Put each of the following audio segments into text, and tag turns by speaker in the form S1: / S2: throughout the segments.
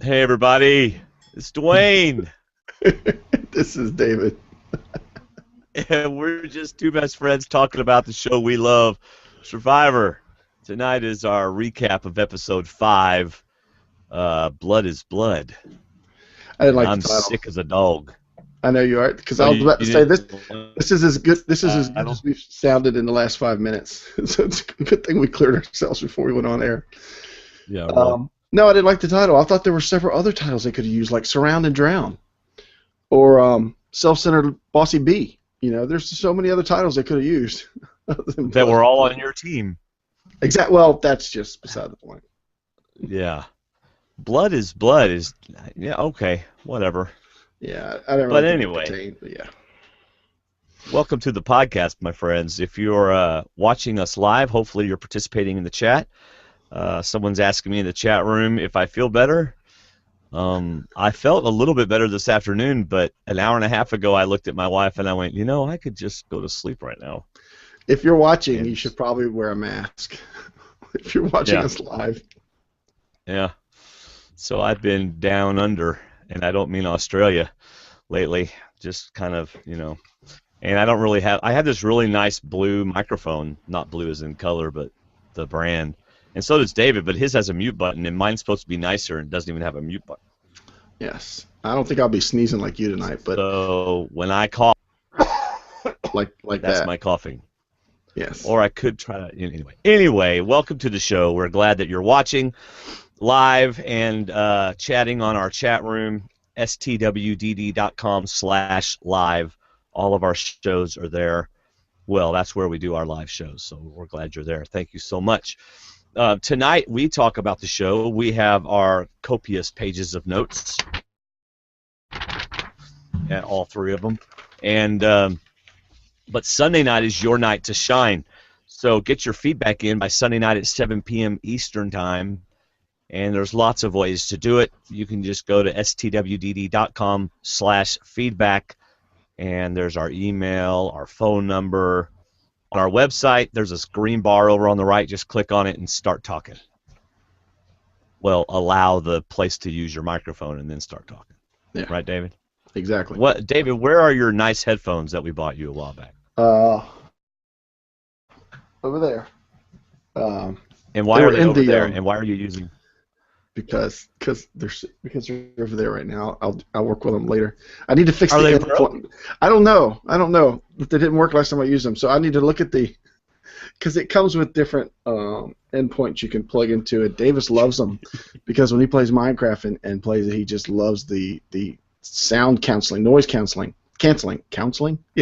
S1: Hey everybody, it's Dwayne.
S2: This is David.
S1: And we're just two best friends talking about the show we love, Survivor. Tonight is our recap of episode 5, Blood is Blood.
S2: I didn't
S1: And
S2: like
S1: I'm
S2: the title.
S1: sick as a dog.
S2: I know you are, because
S1: Oh,
S2: I was
S1: you
S2: about to say this.
S1: didn't like
S2: This is as good. This is
S1: the
S2: as good
S1: title?
S2: as we've sounded in the last 5 minutes. So it's a good thing we cleared ourselves before we went on air.
S1: Yeah, really.
S2: No, I didn't like the title. I thought there were several other titles they could have used, like "Surround and Drown" or "Self-Centered Bossy B." You know, there's so many other titles they could have used. Other than
S1: That
S2: Blood.
S1: we're all on your team.
S2: Exactly. Well, that's just beside the point.
S1: Yeah. Blood is Blood is, yeah, okay, whatever.
S2: Yeah, I don't
S1: But
S2: really think it
S1: anyway.
S2: pertained, but yeah.
S1: Welcome to the podcast, my friends. If you're watching us live, hopefully you're participating in the chat. Someone's asking me in the chat room if I feel better. I felt a little bit better this afternoon, but an hour and a half ago I looked at my wife and I went, I could just go to sleep right now.
S2: If you're watching,
S1: And
S2: you should probably wear a mask. If you're watching
S1: yeah,
S2: us live.
S1: yeah. So I've been down under, and I don't mean Australia lately, just kind of, and I don't really I have this really nice blue microphone, not blue as in color, but the brand. And so does David, but his has a mute button, and mine's supposed to be nicer and doesn't even have a mute button.
S2: Yes. I don't think I'll be sneezing like you tonight, but
S1: So when I cough,
S2: like
S1: that's
S2: that.
S1: my coughing.
S2: Yes.
S1: Or I could try to, anyway. Anyway, welcome to the show. We're glad that you're watching live and chatting on our chat room, stwdd.com/live. All of our shows are there. Well, that's where we do our live shows, so we're glad you're there. Thank you so much. Tonight, we talk about the show. We have our copious pages of notes, and all three of them. And but Sunday night is your night to shine. So get your feedback in by Sunday night at 7 p.m. Eastern Time. And there's lots of ways to do it. You can just go to stwdd.com/feedback. And there's our email, our phone number. On our website, there's this green bar over on the right. Just click on it and start talking. Well, allow the place to use your microphone and then start talking.
S2: Yeah.
S1: Right, David?
S2: Exactly.
S1: What, David, where are your nice headphones that we bought you a while back?
S2: Over there.
S1: And why
S2: they
S1: are
S2: were
S1: they
S2: in
S1: over
S2: the,
S1: there? And why are you using?
S2: because they're over there right now. I'll work with them later. I need to fix
S1: Are
S2: the
S1: they
S2: endpoint. I don't know. They didn't work last time I used them, so I need to look at because it comes with different endpoints you can plug into it. Davis loves them because when he plays Minecraft and plays it, he just loves the sound canceling, noise canceling. Yeah,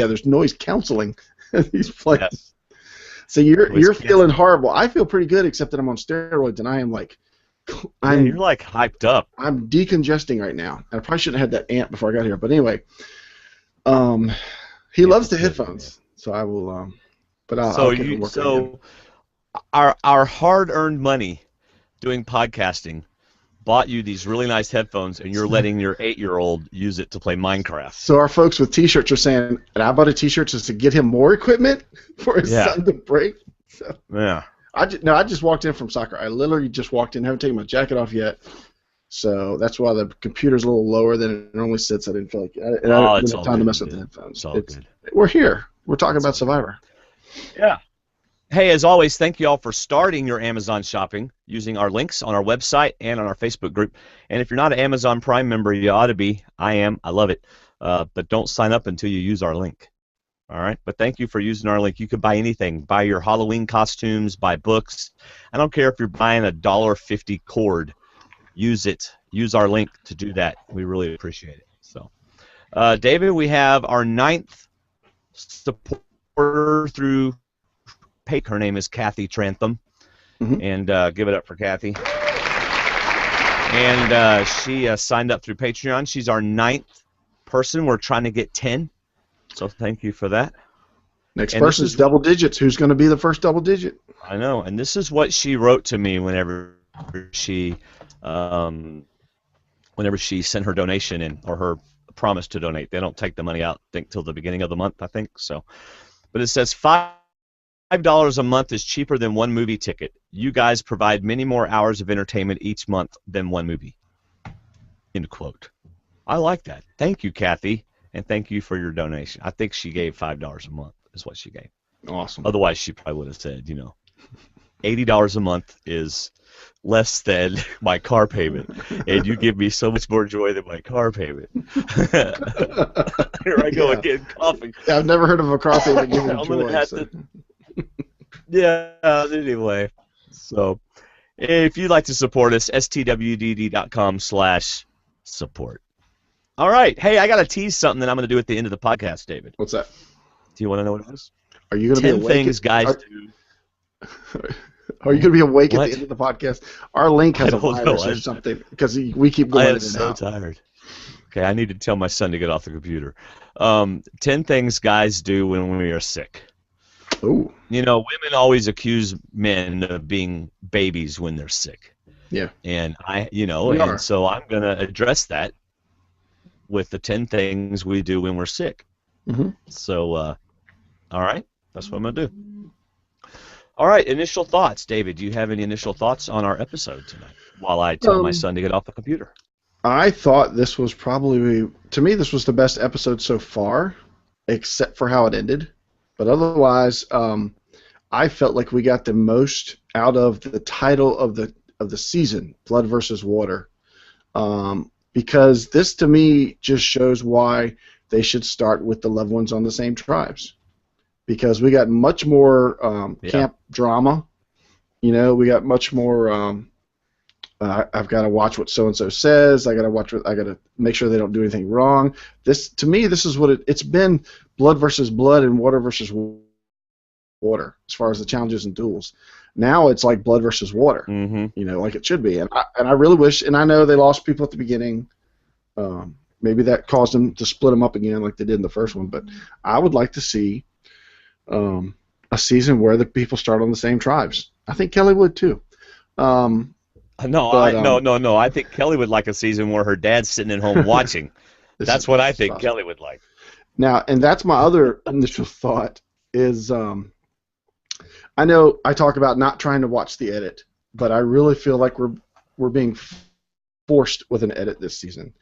S2: there's noise canceling. He's playing.
S1: Yes.
S2: So you're
S1: Noise
S2: feeling horrible. I feel pretty good, except that I'm on steroids and I am like,
S1: You're like hyped up.
S2: I'm decongesting right now. I probably shouldn't have had that ant before I got here, but anyway, he loves the headphones, so I will. But I'll get to work again.
S1: Our hard-earned money doing podcasting bought you these really nice headphones, and you're letting your 8-year-old use it to play Minecraft.
S2: So our folks with T-shirts are saying, and I bought a T-shirt just to get him more equipment for his son to break. So
S1: yeah.
S2: I just walked in from soccer. I literally just walked in, haven't taken my jacket off yet. So that's why the computer's a little lower than it normally sits. I didn't feel like I didn't have time to mess with the headphones.
S1: It's all good.
S2: We're here. We're talking about Survivor.
S1: Yeah. Hey, as always, thank you all for starting your Amazon shopping using our links on our website and on our Facebook group. And if you're not an Amazon Prime member, you ought to be. I am. I love it. But don't sign up until you use our link. All right? But thank you for using our link. You could buy anything. Buy your Halloween costumes, buy books. I don't care if you're buying a $1.50 cord. Use it. Use our link to do that. We really appreciate it. So, David, we have our 9th supporter through PayPal. Her name is Kathy Trantham.
S2: Mm-hmm.
S1: And give it up for Kathy. And she signed up through Patreon. She's our 9th person. We're trying to get 10. So thank you for that.
S2: Next person's double digits. Who's going to be the first double digit?
S1: I know. And this is what she wrote to me whenever she sent her donation in, or her promise to donate. They don't take the money out, I think, till the beginning of the month, I think. So, but it says $5 a month is cheaper than one movie ticket. You guys provide many more hours of entertainment each month than one movie. End quote. I like that. Thank you, Kathy, and thank you for your donation. I think she gave $5 a month is what she gave.
S2: Awesome.
S1: Otherwise, she probably would have said, $80 a month is less than my car payment, and you give me so much more joy than my car payment. Here I go
S2: Yeah.
S1: again, coughing.
S2: I've never heard of a car payment giving
S1: I'm gonna
S2: joy.
S1: have
S2: So.
S1: Yeah, anyway. So, if you'd like to support us, stwdd.com/support. All right. Hey, I got to tease something that I'm going to do at the end of the podcast, David.
S2: What's that?
S1: Do you want to know what it is?
S2: Are you going to be
S1: 10
S2: awake?
S1: things guys do.
S2: Are you going to be awake
S1: What?
S2: at the end of the podcast? Our link has
S1: I
S2: a
S1: don't
S2: virus
S1: know.
S2: or something because we keep going
S1: I
S2: in
S1: am
S2: and
S1: so
S2: out.
S1: tired. Okay, I need to tell my son to get off the computer. 10 things guys do when we are sick.
S2: Ooh.
S1: Women always accuse men of being babies when they're sick.
S2: Yeah.
S1: And
S2: We are.
S1: so I'm going to address that with the 10 things we do when we're sick.
S2: Mm-hmm.
S1: So, all right, that's what I'm going to do. All right, initial thoughts. David, do you have any initial thoughts on our episode tonight while I tell my son to get off the computer?
S2: I thought this was probably, to me, this was the best episode so far, except for how it ended. But otherwise, I felt like we got the most out of the title of the season, Blood versus Water, because this to me just shows why they should start with the loved ones on the same tribes, because we got much more camp drama. We got much more. I've got to watch what so and so says. I got to make sure they don't do anything wrong. To me, this is what it's been: blood versus blood and water versus water, as far as the challenges and duels. Now it's like blood versus water, like it should be. And I really wish, and I know they lost people at the beginning. Maybe that caused them to split them up again like they did in the first one. But I would like to see a season where the people start on the same tribes. I think Kelly would too.
S1: No. I think Kelly would like a season where her dad's sitting at home watching. That's what I think Kelly would like.
S2: Now, and that's my other initial thought is, I know I talk about not trying to watch the edit, but I really feel like we're being forced with an edit this season.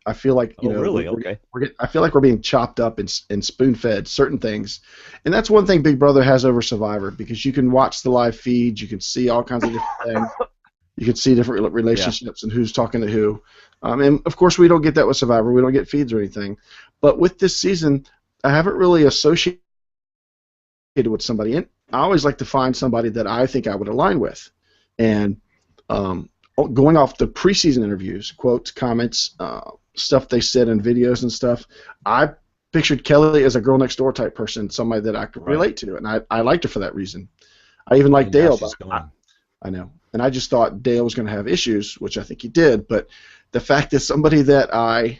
S2: I feel like
S1: really? Okay.
S2: I feel like we're being chopped up and spoon-fed certain things, and that's one thing Big Brother has over Survivor, because you can watch the live feeds, you can see all kinds of different things, you can see different relationships and who's talking to who, and of course we don't get that with Survivor. We don't get feeds or anything, but with this season, I haven't really associated with somebody, and I always like to find somebody that I think I would align with, and going off the preseason interviews, quotes, comments, stuff they said in videos and stuff, I pictured Kelly as a girl next door type person, somebody that I could relate to, and I liked her for that reason. I even liked Dale. I know, and I just thought Dale was going to have issues, which I think he did, but the fact that somebody that I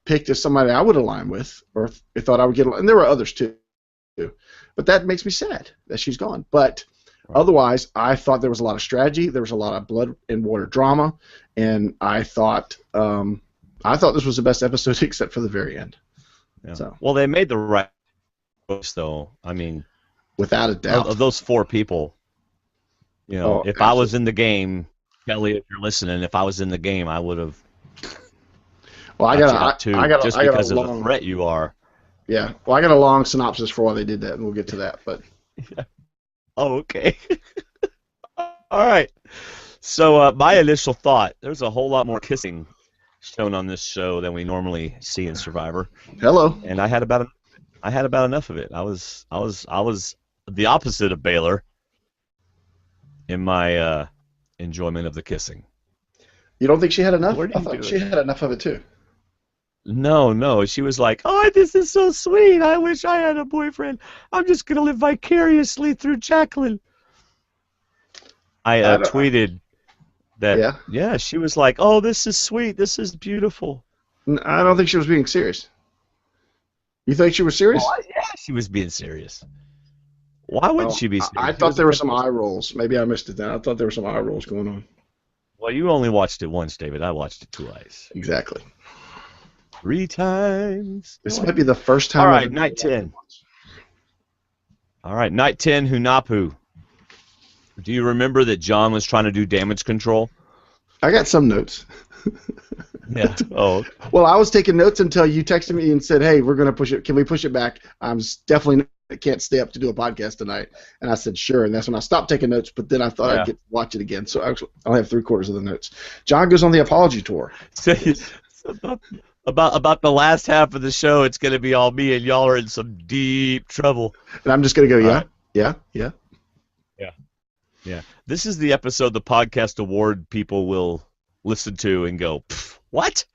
S2: picked as somebody I would align with, or thought I would get along, and there were others too, but that makes me sad that she's gone. But otherwise, I thought there was a lot of strategy. There was a lot of blood and water drama, and I thought this was the best episode except for the very end.
S1: Yeah.
S2: So,
S1: well, they made the right choice, though. I mean,
S2: without a doubt,
S1: of those 4 people, if
S2: absolutely.
S1: I was in the game, Kelly, if you're listening, if I was in the game, I would have.
S2: Well, I got
S1: because of the threat you are.
S2: Yeah. Well, I got a long synopsis for why they did that, and we'll get to that. But.
S1: Yeah. Oh, okay. All right. So my initial thought: there's a whole lot more kissing shown on this show than we normally see in Survivor.
S2: Hello.
S1: And I had about enough of it. I was the opposite of Baylor in my enjoyment of the kissing.
S2: You don't think she had enough?
S1: I thought
S2: she had enough of it too.
S1: No. She was like, "Oh, this is so sweet. I wish I had a boyfriend. I'm just gonna live vicariously through Jacqueline." I tweeted that. Yeah, she was like, "Oh, this is sweet. This is beautiful."
S2: I don't think she was being serious. You think she was serious?
S1: Oh, yeah, she was being serious. Why wouldn't she be serious?
S2: I thought there were some eye rolls. Maybe I missed it then. I thought there were some eye rolls going on.
S1: Well, you only watched it once, David. I watched it twice.
S2: Exactly.
S1: 3 times.
S2: This might be the first time.
S1: All right, night 10. All right, night 10, Hunapu. Do you remember that John was trying to do damage control?
S2: I got some notes.
S1: Yeah. Oh.
S2: Well, I was taking notes until you texted me and said, "Hey, we're going to push it. Can we push it back? Definitely can't stay up to do a podcast tonight." And I said, "Sure." And that's when I stopped taking notes. But then I thought I'd get to watch it again, so I'll have 3/4 of the notes. John goes on the apology tour.
S1: So about the last half of the show, it's going to be all me, and y'all are in some deep trouble.
S2: And I'm just going to go,
S1: right.
S2: yeah.
S1: Yeah. This is the episode the podcast award people will listen to and go, what?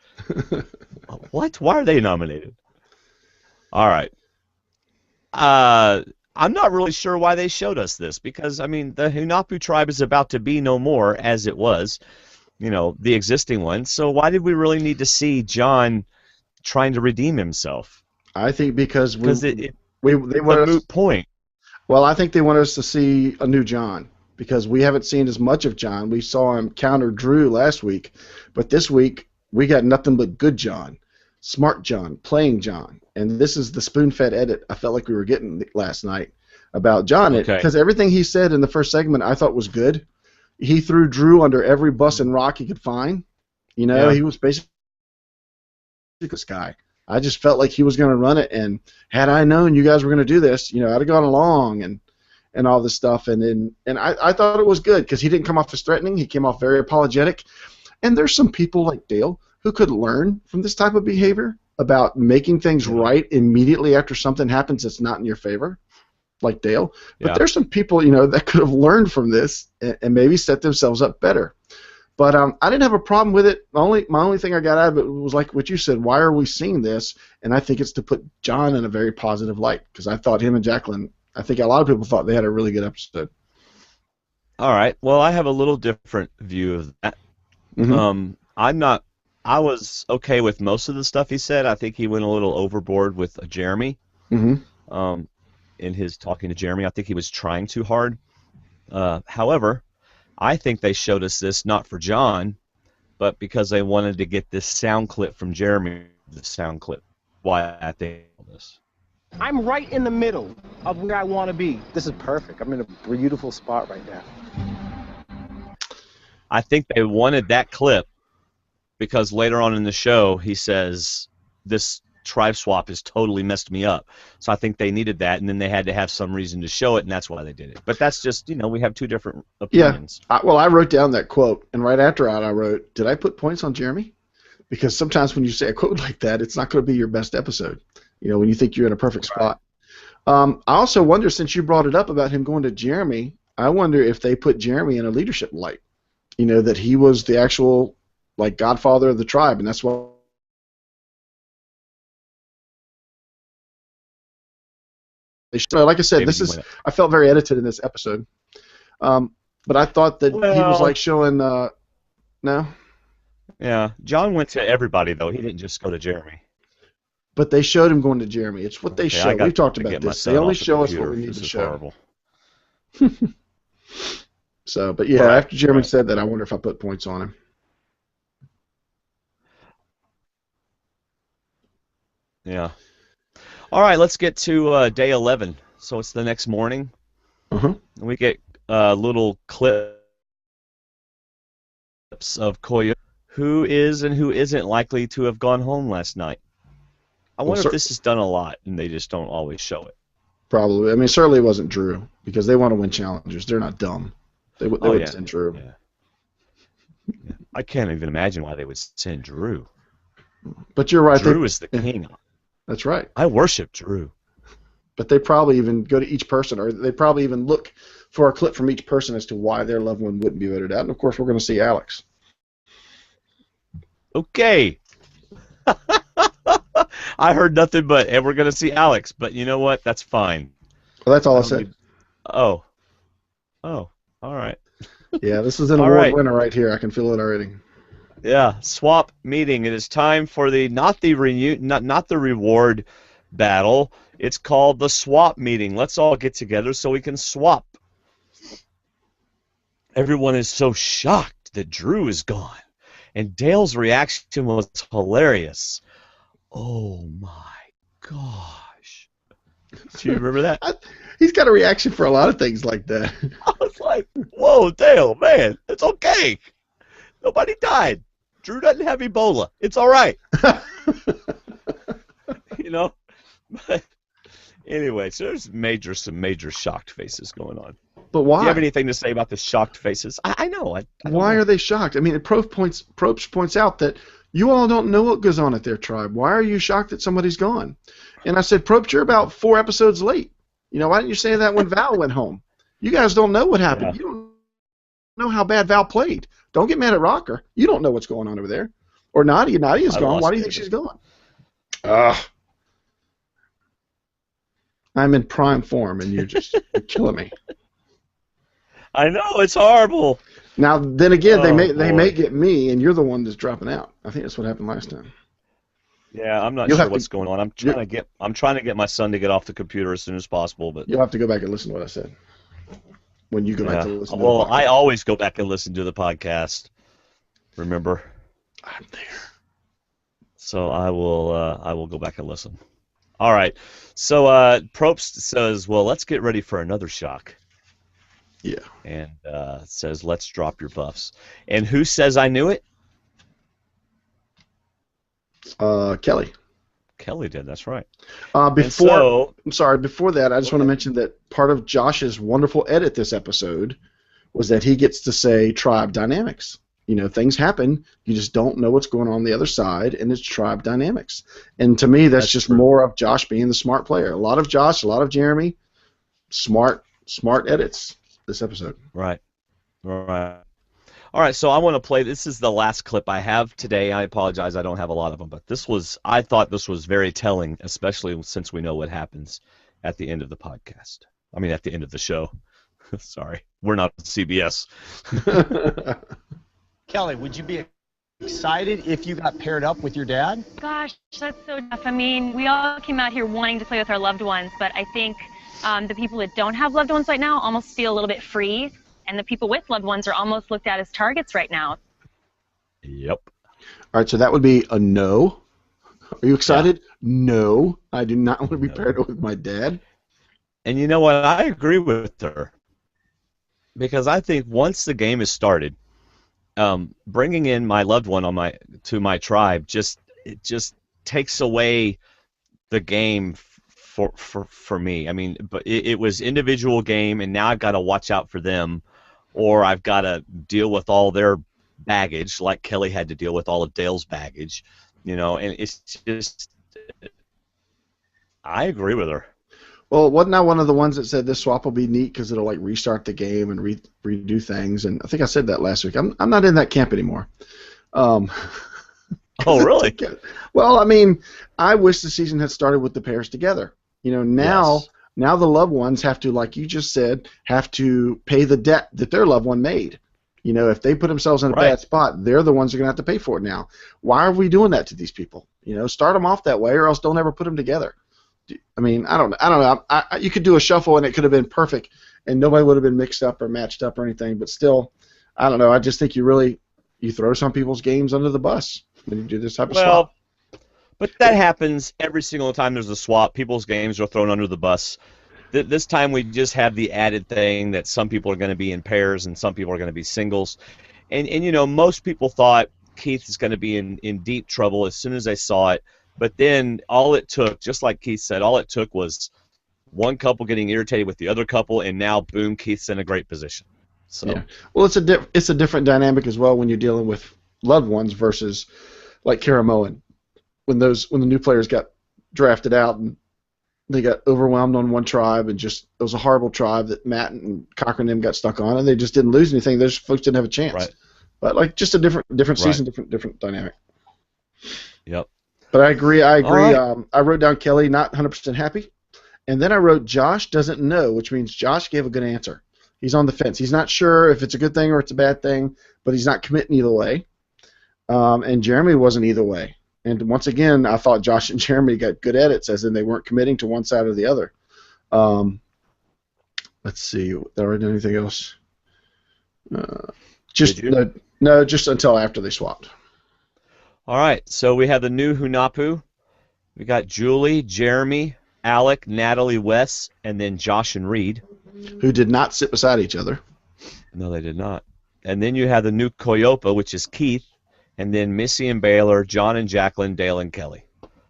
S1: What? Why are they nominated? All right. I'm not really sure why they showed us this, because, I mean, the Hunapu tribe is about to be no more as it was, the existing one. So why did we really need to see John trying to redeem himself?
S2: I think because
S1: they
S2: want
S1: a moot point.
S2: Well, I think they want us to see a new John, because we haven't seen as much of John. We saw him counter Drew last week, but this week we got nothing but good John, smart John, playing John. And this is the spoon-fed edit I felt like we were getting last night about John. Because everything he said in the first segment I thought was good. He threw Drew under every bus and rock he could find. He was basically this guy. I just felt like he was going to run it, and had I known you guys were going to do this, I'd have gone along and all this stuff. And I thought it was good because he didn't come off as threatening. He came off very apologetic. And there's some people like Dale who could learn from this type of behavior about making things right immediately after something happens that's not in your favor, like Dale. But there's some people, that could have learned from this and maybe set themselves up better. But I didn't have a problem with it. My only thing I got out of it was like what you said. Why are we seeing this? And I think it's to put John in a very positive light, because I thought him and Jacqueline, I think a lot of people thought they had a really good episode.
S1: All right. Well, I have a little different view of that.
S2: Mm-hmm.
S1: I was okay with most of the stuff he said. I think he went a little overboard with Jeremy.
S2: Mm-hmm.
S1: In his talking to Jeremy. I think he was trying too hard. However, I think they showed us this not for John, but because they wanted to get this sound clip from Jeremy. The sound clip. Why I think this.
S3: I'm right in the middle of where I want to be. This is perfect. I'm in a beautiful spot right now.
S1: I think they wanted that clip because later on in the show he says this tribe swap has totally messed me up. So I think they needed that, and then they had to have some reason to show it, and that's why they did it. But that's just, we have two different opinions.
S2: Yeah. I wrote down that quote, and right after that I wrote, did I put points on Jeremy? Because sometimes when you say a quote like that, it's not going to be your best episode, when you think you're in a perfect spot. I also wonder, since you brought it up about him going to Jeremy, I wonder if they put Jeremy in a leadership light. That he was the actual, godfather of the tribe, and that's why. Like I said, I felt very edited in this episode. But I thought that he was showing, no?
S1: Yeah, John went to everybody, though. He didn't just go to Jeremy.
S2: But they showed him going to Jeremy. It's what they show. We've talked about this. They only show us what we need to show.
S1: Horrible.
S2: So, but yeah, after Jeremy said that, I wonder if I put points on him.
S1: Yeah. All right, let's get to day 11. So it's the next morning.
S2: Uh-huh.
S1: And we get little clips of Koyo, who is and who isn't likely to have gone home last night. I wonder if this is done a lot and they just don't always show it.
S2: Probably. I mean, certainly it wasn't Drew, because they want to win challengers. They're not dumb. They would send Drew.
S1: Yeah. I can't even imagine why they would send Drew.
S2: But you're right.
S1: Drew is the king.
S2: That's right.
S1: I worship Drew.
S2: But they probably even go to each person, or they probably even look for a clip from each person as to why their loved one wouldn't be voted out. And, of course, we're going to see Alex.
S1: Okay. I heard nothing but, and we're going to see Alex. But you know what? That's fine.
S2: Well, that's all I said.
S1: Oh, all right.
S2: Yeah, this is an award winner right here. I can feel it already.
S1: Yeah, swap meeting. It is time for not the reward battle. It's called the swap meeting. Let's all get together so we can swap. Everyone is so shocked that Drew is gone, and Dale's reaction was hilarious. Oh my gosh! Do you remember that?
S2: He's got a reaction for a lot of things like that.
S1: I was like, "Whoa, Dale, man, it's okay. Nobody died." Drew doesn't have Ebola. It's all right. You know? But anyway, so there's some major shocked faces going on.
S2: But
S1: Do
S2: why?
S1: you have anything to say about the shocked faces? I know. I don't
S2: Why
S1: know.
S2: are they shocked? I mean, Probst points out that you all don't know what goes on at their tribe. Why are you shocked that somebody's gone? And I said, Probst, you're about 4 episodes late. You know, why didn't you say that when Val went home? You guys don't know what happened.
S1: Yeah.
S2: You don't know how bad Val played. Don't get mad at Rocker. You don't know what's going on over there. Or Nadia. Nadia's
S1: I
S2: gone.
S1: lost
S2: Why do you think
S1: David.
S2: she's gone? Ugh. I'm in prime form, and you're killing me.
S1: I know, it's horrible.
S2: Now, then again, they may
S1: boy.
S2: get me, and you're the one that's dropping out. I think that's what happened last time.
S1: Yeah, I'm not
S2: You'll
S1: sure
S2: have
S1: what's
S2: to-
S1: going on. I'm trying to get my son to get off the computer as soon as possible, but
S2: You'll have to go back and listen to what I said when you go back to
S1: yeah.
S2: listen to
S1: Well,
S2: the
S1: I
S2: podcast.
S1: always go back and listen to the podcast. Remember?
S2: I'm there.
S1: So I will go back and listen. All right. So Probst says, "Well, let's get ready for another shock."
S2: Yeah.
S1: And says, "Let's drop your buffs." And who says I knew it?
S2: Kelly.
S1: Kelly did. That's right.
S2: Before
S1: And so,
S2: I'm sorry. Before that, I just
S1: Go
S2: want to
S1: ahead.
S2: mention that part of Josh's wonderful edit this episode was that he gets to say tribe dynamics. You know, things happen. You just don't know what's going on the other side, and it's tribe dynamics. And to me, that's just
S1: true.
S2: more of Josh being the smart player. A lot of Josh, a lot of Jeremy, smart edits this episode.
S1: Right. All right, so I want to play. This is the last clip I have today. I apologize, I don't have a lot of them, but I thought this was very telling, especially since we know what happens at the end of the podcast. I mean, at the end of the show. Sorry, we're not CBS.
S3: Kelly, would you be excited if you got paired up with your dad?
S4: Gosh, that's so tough. I mean, we all came out here wanting to play with our loved ones, but I think the people that don't have loved ones right now almost feel a little bit free, and the people with loved ones are almost looked at as targets right now.
S1: Yep.
S2: All right, so that would be a no. Are you excited? No, I do not want to be
S1: No.
S2: paired up with my dad.
S1: And you know what? I agree with her. Because I think once the game is started, bringing in my loved one to my tribe just takes away the game for me. I mean, but it was individual game, and now I've got to watch out for them, or I've got to deal with all their baggage, like Kelly had to deal with all of Dale's baggage, you know. And it's just, I agree with her.
S2: Well, wasn't I one of the ones that said this swap will be neat because it'll like restart the game and redo things? And I think I said that last week. I'm not in that camp anymore.
S1: Oh, really?
S2: Well, I mean, I wish the season had started with the pairs together. You know,
S1: Yes.
S2: now the loved ones have to, like you just said, have to pay the debt that their loved one made. You know, if they put themselves in a
S1: Right.
S2: bad spot, they're the ones who are going to have to pay for it now. Why are we doing that to these people? You know, start them off that way, or else don't ever put them together. I mean, I don't know. You could do a shuffle and it could have been perfect, and nobody would have been mixed up or matched up or anything. But still, I don't know. I just think you throw some people's games under the bus when you do this type of
S1: Well,
S2: swap.
S1: but that happens every single time there's a swap. People's games are thrown under the bus. This time we just have the added thing that some people are going to be in pairs and some people are going to be singles. And you know, most people thought Keith is going to be in deep trouble as soon as they saw it. But then all it took, just like Keith said, all it took was one couple getting irritated with the other couple, and now, boom, Keith's in a great position. So,
S2: Yeah. Well, it's a different dynamic as well when you're dealing with loved ones versus like Karamoan. When the new players got drafted out and they got overwhelmed on one tribe, and just it was a horrible tribe that Matt and Cochran and them got stuck on, and they just didn't lose anything. Those folks didn't have a chance.
S1: Right.
S2: But like just a different
S1: Right.
S2: season, different dynamic.
S1: Yep.
S2: But I agree.
S1: All right.
S2: I wrote down Kelly not 100% happy, and then I wrote Josh doesn't know, which means Josh gave a good answer. He's on the fence. He's not sure if it's a good thing or it's a bad thing, but he's not committing either way. And Jeremy wasn't either way. And once again, I thought Josh and Jeremy got good edits, as in they weren't committing to one side or the other. Let's see. Did I write anything else? Just
S1: Did you?
S2: no, just until after they swapped.
S1: All right, so we have the new Hunapu. We got Julie, Jeremy, Alec, Natalie, Wes, and then Josh and Reed.
S2: Who did not sit beside each other.
S1: No, they did not. And then you have the new Koyopa, which is Keith, and then Missy and Baylor, John and Jacqueline, Dale and Kelly.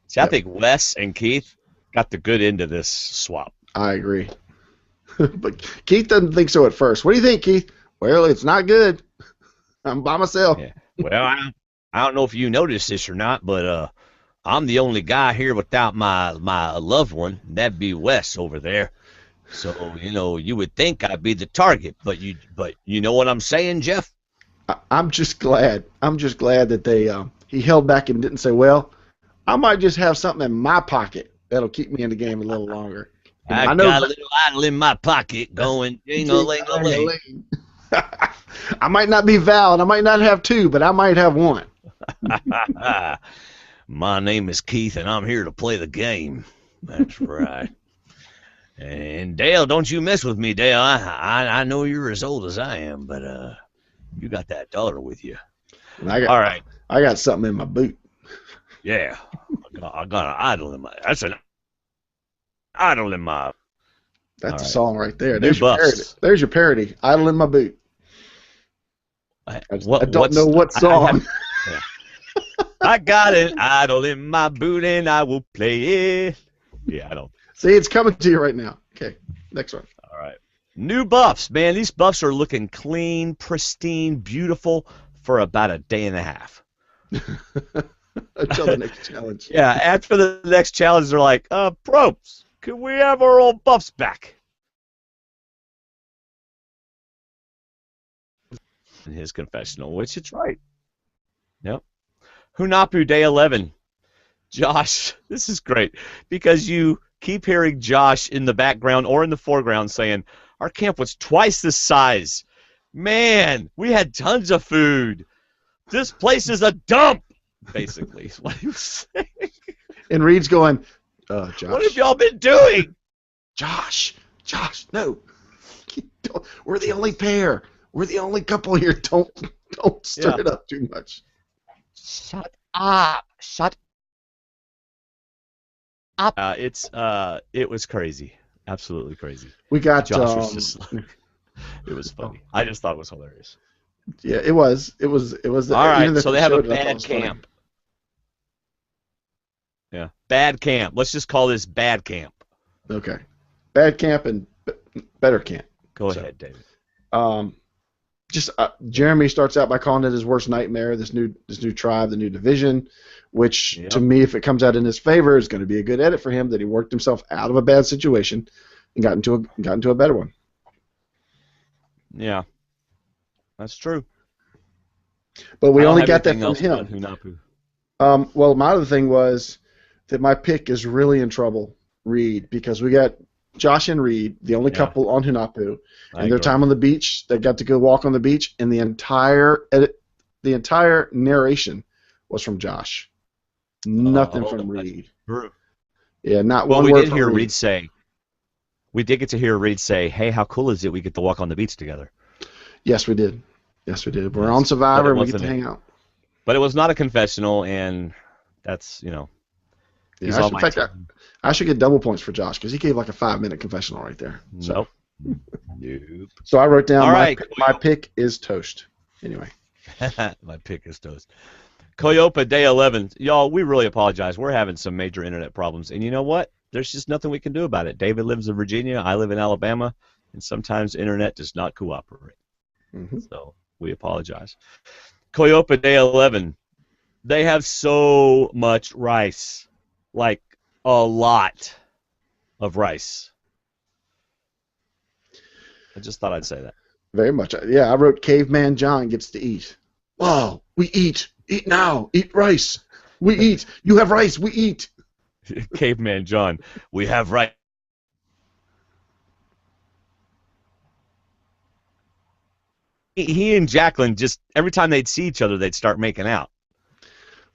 S1: See, I think Wes and Keith got the good end of this swap.
S2: I agree. But Keith doesn't think so at first. What do you think, Keith? Well, it's not good. I'm by myself.
S1: Yeah. Well, I don't know if you noticed this or not, but I'm the only guy here without my loved one. That'd be Wes over there. So, you would think I'd be the target, but you know what I'm saying, Jeff?
S2: I'm just glad. That he held back and didn't say, well, I might just have something in my pocket that'll keep me in the game a little longer.
S1: I got a little idol in my pocket going ding-a-ling-a-ling.
S2: I might not be Val, and I might not have two, but I might have one.
S1: My name is Keith, and I'm here to play the game. That's right. And Dale, don't you mess with me, Dale. I know you're as old as I am, but you got that daughter with you. All right.
S2: I got something in my boot.
S1: Yeah, I got an idol in my. That's an idol in my.
S2: That's a song right there. There's your parody. There's your parody. Idol in my boot. I don't know what song.
S1: I got an idol in my boot and I will play it. Yeah, I don't.
S2: See, it's coming to you right now. Okay, next one.
S1: All right. New buffs, man. These buffs are looking clean, pristine, beautiful for about a day and a half.
S2: Until the next challenge.
S1: Yeah, after the next challenge, they're like, probes, can we have our old buffs back? In his confessional, which it's right. Yep. Hunapu Day 11. Josh, this is great because you keep hearing Josh in the background or in the foreground saying, our camp was twice this size. Man, we had tons of food. This place is a dump, basically, is what he was saying.
S2: And Reed's going, Josh.
S1: What have y'all been doing?
S2: Josh, no. We're the only pair. We're the only couple here. Don't stir it up too much.
S1: Shut up. It was crazy. Absolutely crazy.
S2: We got
S1: Josh was just it was funny. I just thought it was hilarious.
S2: Yeah, it was. All
S1: right, so they have a bad camp. Yeah, bad camp. Let's just call this bad camp.
S2: Okay, bad camp and better camp.
S1: Go ahead, David.
S2: Jeremy starts out by calling it his worst nightmare. This new tribe, the new division, which to me, if it comes out in his favor, is going to be a good edit for him. That he worked himself out of a bad situation and got into a better one.
S1: Yeah, that's true.
S2: But we only got that from him. Well, my other thing was that my pick is really in trouble, Reed, because we got Josh and Reed, the only couple on Hunapu, and their time on the beach. They got to go walk on the beach, and the entire narration was from Josh. Nothing from Reed.
S1: True.
S2: Yeah, not one word.
S1: We did hear Reed say. We did get to hear Reed say, "Hey, how cool is it? We get to walk on the beach together."
S2: Yes, we did. We're on Survivor, and we get to hang out.
S1: But it was not a confessional, and that's
S2: Yeah, in fact, I should get double points for Josh because he gave like a 5-minute confessional right there. So.
S1: Nope.
S2: So I wrote down my pick is toast. Anyway.
S1: My pick is toast. Coyopa Day 11. Y'all, we really apologize. We're having some major internet problems. And you know what? There's just nothing we can do about it. David lives in Virginia. I live in Alabama. And sometimes internet does not cooperate.
S2: Mm-hmm.
S1: So we apologize. Coyopa Day 11. They have so much rice. Like a lot of rice. I just thought I'd say that.
S2: Very much. Yeah, I wrote Caveman John gets to eat. Wow, we eat. Eat now. Eat rice. We eat. You have rice. We eat.
S1: Caveman John, we have rice. He and Jacqueline just, every time they'd see each other, they'd start making out.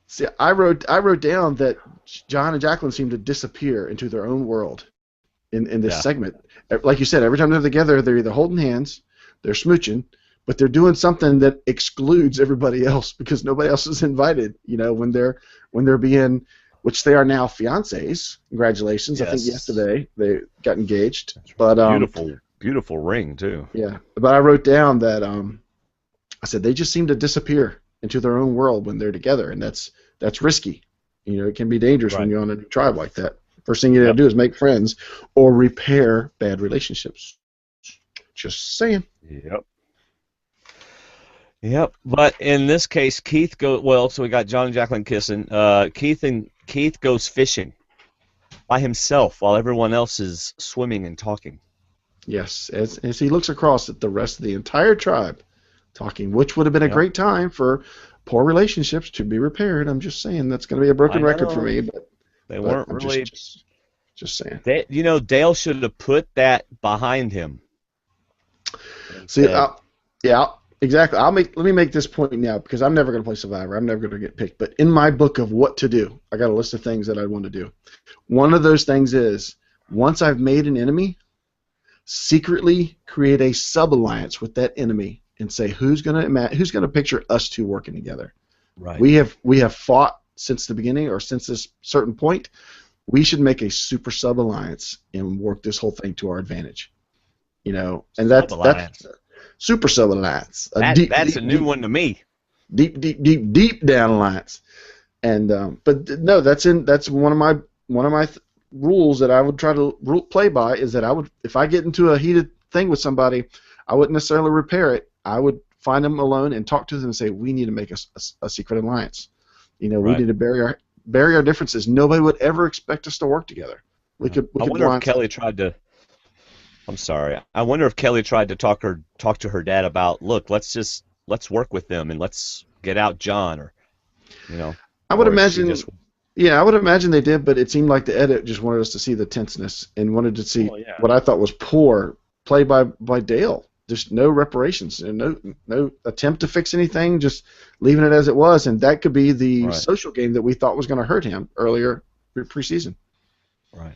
S2: See, I wrote down that John and Jacqueline seem to disappear into their own world in this segment. Like you said, every time they're together, they're either holding hands, they're smooching, but they're doing something that excludes everybody else because nobody else is invited. You know, when they're being, which they are now fiancés. Congratulations! Yes. I think yesterday they got engaged. But
S1: beautiful ring too.
S2: Yeah, but I wrote down that I said they just seem to disappear into their own world when they're together, and that's risky. It can be dangerous when
S1: Right.
S2: you're on a new tribe like that. First thing you got to
S1: Yep.
S2: do is make friends or repair bad relationships. Just saying.
S1: Yep. Yep. But in this case, Keith goes. Well, so we got John and Jacqueline kissing. Keith goes fishing by himself while everyone else is swimming and talking.
S2: Yes, as he looks across at the rest of the entire tribe talking, which would have been a
S1: Yep.
S2: great time for poor relationships to be repaired. I'm just saying that's going to be a broken
S1: I
S2: record for
S1: know.
S2: me,
S1: They
S2: but
S1: weren't
S2: I'm
S1: really.
S2: just saying.
S1: Dale should have put that behind him.
S2: See,
S1: Instead.
S2: yeah, exactly. Let me make this point now because I'm never going to play Survivor. I'm never going to get picked. But in my book of what to do, I got a list of things that I want to do. One of those things is once I've made an enemy, secretly create a sub-alliance with that enemy and say who's going to picture us two working together.
S1: Right.
S2: We have fought since the beginning or since this certain point. We should make a super sub-alliance and work this whole thing to our advantage. And that's super sub-alliance.
S1: That's a new one to me.
S2: Deep down alliance. And but no, that's one of my rules that I would try to play by is that I would, if I get into a heated thing with somebody, I wouldn't necessarily repair it. I would find them alone and talk to them and say, we need to make a secret alliance. We
S1: Right.
S2: need to bury our differences. Nobody would ever expect us to work together. We could
S1: wonder if Kelly tried to. I'm sorry. I wonder if Kelly tried to talk to her dad about, look, let's work with them and let's get out John, or
S2: I would
S1: or if she
S2: imagine.
S1: just-
S2: Yeah, I would imagine they did, but it seemed like the edit just wanted us to see the tenseness and wanted to see what I thought was poor play by Dale. Just no reparations and no attempt to fix anything, just leaving it as it was, and that could be the
S1: Right.
S2: social game that we thought was going to hurt him earlier preseason.
S1: Right.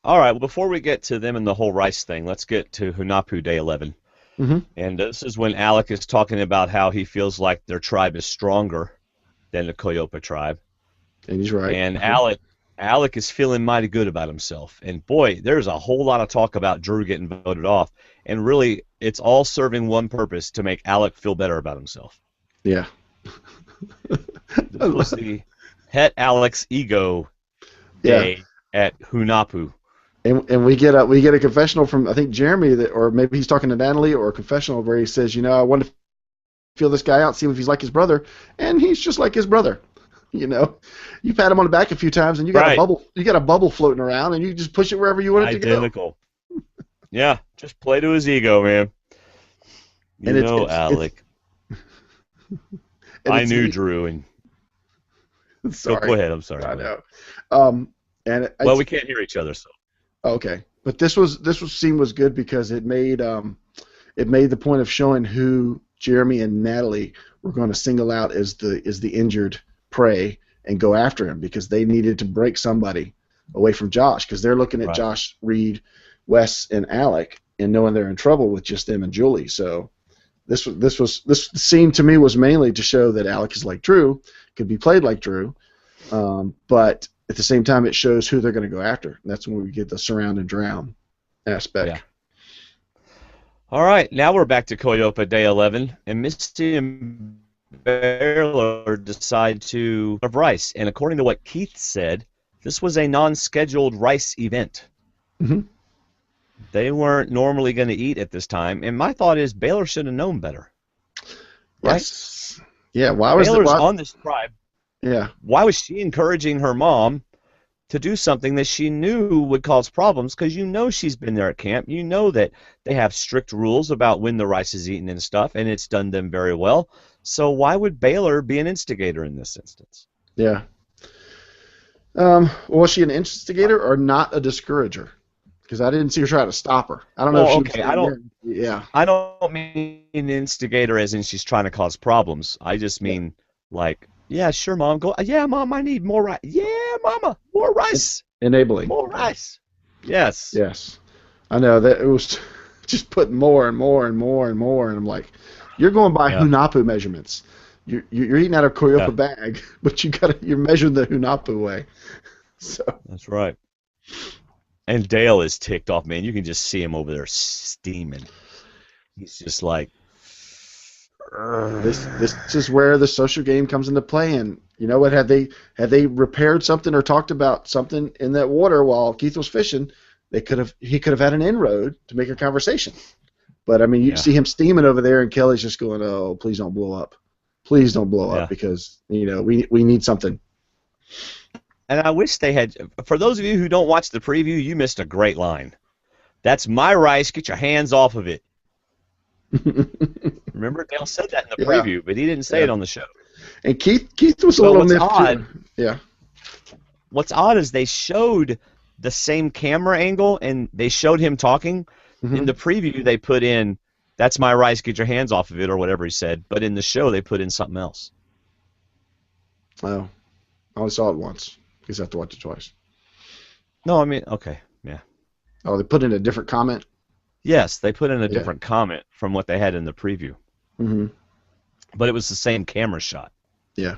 S1: All right. Well, before we get to them and the whole rice thing, let's get to Hunapu Day 11.
S2: Mm-hmm.
S1: And this is when Alec is talking about how he feels like their tribe is stronger than the Coyopa tribe.
S2: And he's right.
S1: And Alec is feeling mighty good about himself. And boy, there's a whole lot of talk about Drew getting voted off. And really, it's all serving one purpose, to make Alec feel better about himself.
S2: Yeah.
S1: This was the Het Alec's Ego Day at Hunapu.
S2: And we get a confessional from, I think, Jeremy, or maybe he's talking to Natalie, or a confessional where he says, I want to feel this guy out, see if he's like his brother, and he's just like his brother. You pat him on the back a few times, and you got
S1: Right.
S2: a bubble. You got a bubble floating around, and you just push it wherever you want it to go.
S1: Identical. Yeah, just play to his ego, man.
S2: And
S1: Alec. I knew Drew, and
S2: sorry.
S1: go ahead. I'm sorry.
S2: I know.
S1: Well, we can't hear each other, so.
S2: Okay, but this scene was good because it made the point of showing who Jeremy and Natalie were going to single out as the injured prey and go after him, because they needed to break somebody away from Josh, because they're looking at
S1: Right.
S2: Josh, Reed, Wes, and Alec and knowing they're in trouble with just them and Julie. So this scene to me was mainly to show that Alec is like Drew, could be played like Drew, but at the same time it shows who they're going to go after. And that's when we get the surround and drown aspect.
S1: Yeah. All right, now we're back to Coyopa Day 11, and Misty and Baylor decide to have rice. And according to what Keith said, this was a non-scheduled rice event.
S2: Mm-hmm.
S1: They weren't normally going to eat at this time, and my thought is Baylor should have known better. Right?
S2: Yes. Yeah. Why was
S1: Baylor's on this tribe.
S2: Yeah.
S1: Why was she encouraging her mom to do something that she knew would cause problems? Because she's been there at camp. You know that they have strict rules about when the rice is eaten and stuff, and it's done them very well. So why would Baylor be an instigator in this instance?
S2: Yeah. Was she an instigator or not a discourager? Because I didn't see her try to stop her. I don't know if she
S1: okay.
S2: was Yeah.
S1: I don't mean instigator as in she's trying to cause problems. I just mean yeah, sure, Mom. Go. Yeah, Mom, I need more rice. Yeah, Mama, more rice.
S2: Enabling.
S1: More rice. Yes.
S2: Yes. I know that it was just putting more and more and more and more, and I'm like, you're going by Hunapu measurements. You're eating out of Coyopa bag, but you're measuring the Hunapu way. So
S1: that's right. And Dale is ticked off, man. You can just see him over there steaming. He's just like,
S2: This is where the social game comes into play. And you know what? Had they repaired something or talked about something in that water while Keith was fishing, he could have had an inroad to make a conversation. But I mean, you see him steaming over there, and Kelly's just going, "Oh, please don't blow up, please don't blow up," because we need something.
S1: And I wish they had. For those of you who don't watch the preview, you missed a great line. That's my rice. Get your hands off of it. Remember, Dale said that in the preview, but he didn't say it on the show.
S2: And Keith was a little miffed too. Yeah.
S1: What's odd is they showed the same camera angle, and they showed him talking. In the preview, they put in, "That's my rice. Get your hands off of it," or whatever he said. But in the show, they put in something else.
S2: Oh, I only saw it once. Because I have to watch it twice.
S1: No, I mean, okay, yeah.
S2: Oh, they put in a different comment?
S1: Yes, they put in a different comment from what they had in the preview. But it was the same camera shot.
S2: Yeah.